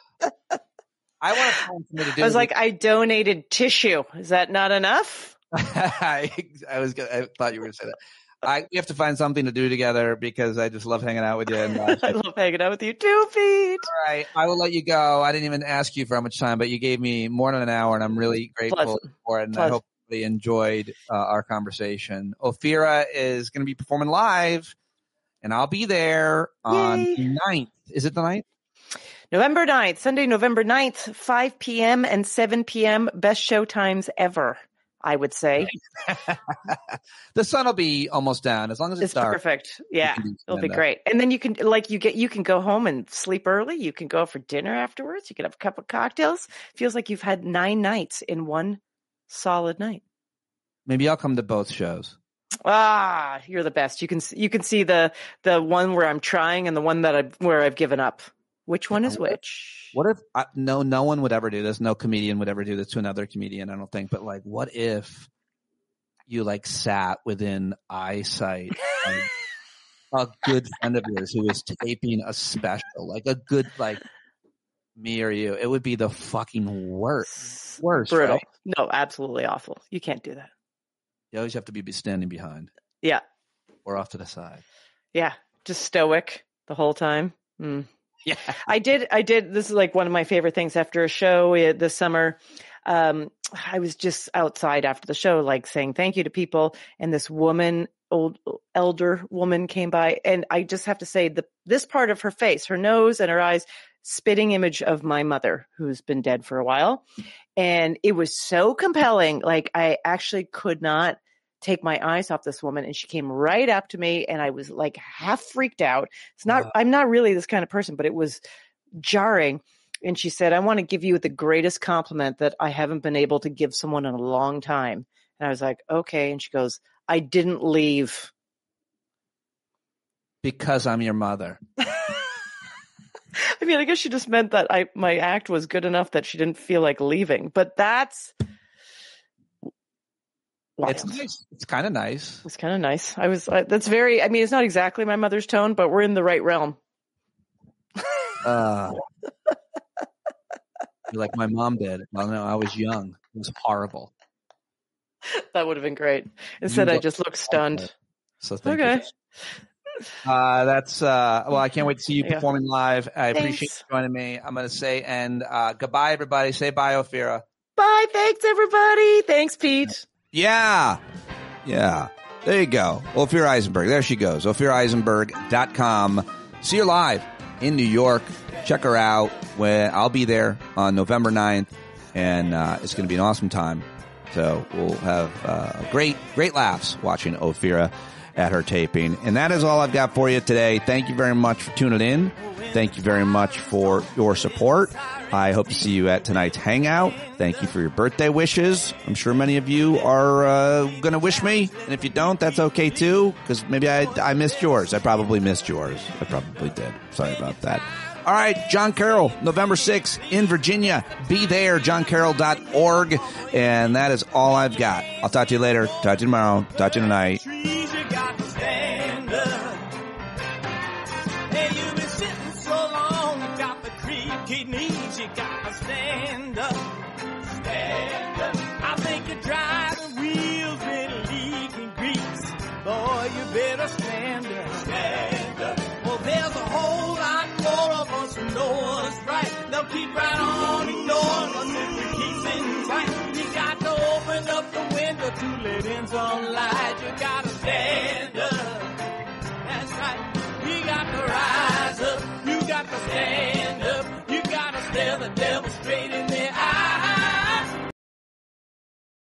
want to find something to do. I was like, I donated tissue. Is that not enough? I thought you were going to say that. We have to find something to do together because I just love hanging out with you. And, I love hanging out with you too, Pete. All right. I will let you go. I didn't even ask you for how much time, but you gave me more than an hour, and I'm really grateful for it. And I hope they enjoyed our conversation. Ophira is going to be performing live, and I'll be there on the 9th. Is it the 9th? November 9th, Sunday, November 9th, 5 p.m. and 7 p.m. Best show times ever, I would say. The sun will be almost down as long as it's dark. Perfect. Yeah, it'll be great. And then you can go home and sleep early. You can go for dinner afterwards. You can have a couple of cocktails. Feels like you've had 9 nights in one solid night. Maybe I'll come to both shows. Ah, you're the best. You can see the one where I'm trying and the one where I've given up. Which one is which? What if no one would ever do this? No comedian would ever do this to another comedian, I don't think. But like, what if you like sat within eyesight of a good friend of yours who is taping a special, like a good me or you? It would be the fucking worst. Brutal. Right? No, absolutely awful. You can't do that. You always have to be standing behind. Yeah. Or off to the side. Yeah. Just stoic the whole time. Mm. Yeah. I did. This is like one of my favorite things after a show this summer. I was just outside after the show, like saying thank you to people. And this elder woman came by, and I just have to say this part of her face, her nose and her eyes, spitting image of my mother, who's been dead for a while. And it was so compelling. Like I actually could not take my eyes off this woman, and she came right up to me, and I was like half freaked out. I'm not really this kind of person, but it was jarring. And she said, I want to give you the greatest compliment that I haven't been able to give someone in a long time. And I was like, okay. And she goes, I didn't leave. Because I'm your mother. I mean, I guess she just meant that my act was good enough that she didn't feel like leaving, but that's wild. It's nice. It's kind of nice. It's kind of nice. That's very, I mean, it's not exactly my mother's tone, but we're in the right realm. Like my mom did. Well, no, I was young. It was horrible. That would have been great. Instead, I just looked stunned. So thank you. That's well, I can't wait to see you performing live. I appreciate you joining me. I'm going to say, and goodbye, everybody. Say bye, Ophira. Bye. Thanks, everybody. Thanks, Pete. Yeah. There you go. Ophira Eisenberg. There she goes. OphiraEisenberg.com. See her live in New York. Check her out. I'll be there on November 9th, and it's going to be an awesome time. So we'll have great laughs watching Ophira at her taping. And that is all I've got for you today. Thank you very much for tuning in. Thank you very much for your support. I hope to see you at tonight's hangout. Thank you for your birthday wishes. I'm sure many of you are going to wish me. And if you don't, that's okay too, because maybe I missed yours. I probably missed yours. I probably did. Sorry about that. All right, John Carroll, November 6th in Virginia. Be there, johncarroll.org. And that is all I've got. I'll talk to you later. Talk to you tomorrow. Talk to you tonight. Knees, you gotta stand up. Stand up. I think you're driving wheels with leaking grease. Boy, you better stand up. Stand up. Well, there's a whole lot more of us who know what's right. They'll keep right on ignoring us if we keep things right. You got to open up the window to let in some light. You gotta stand up. demonstrating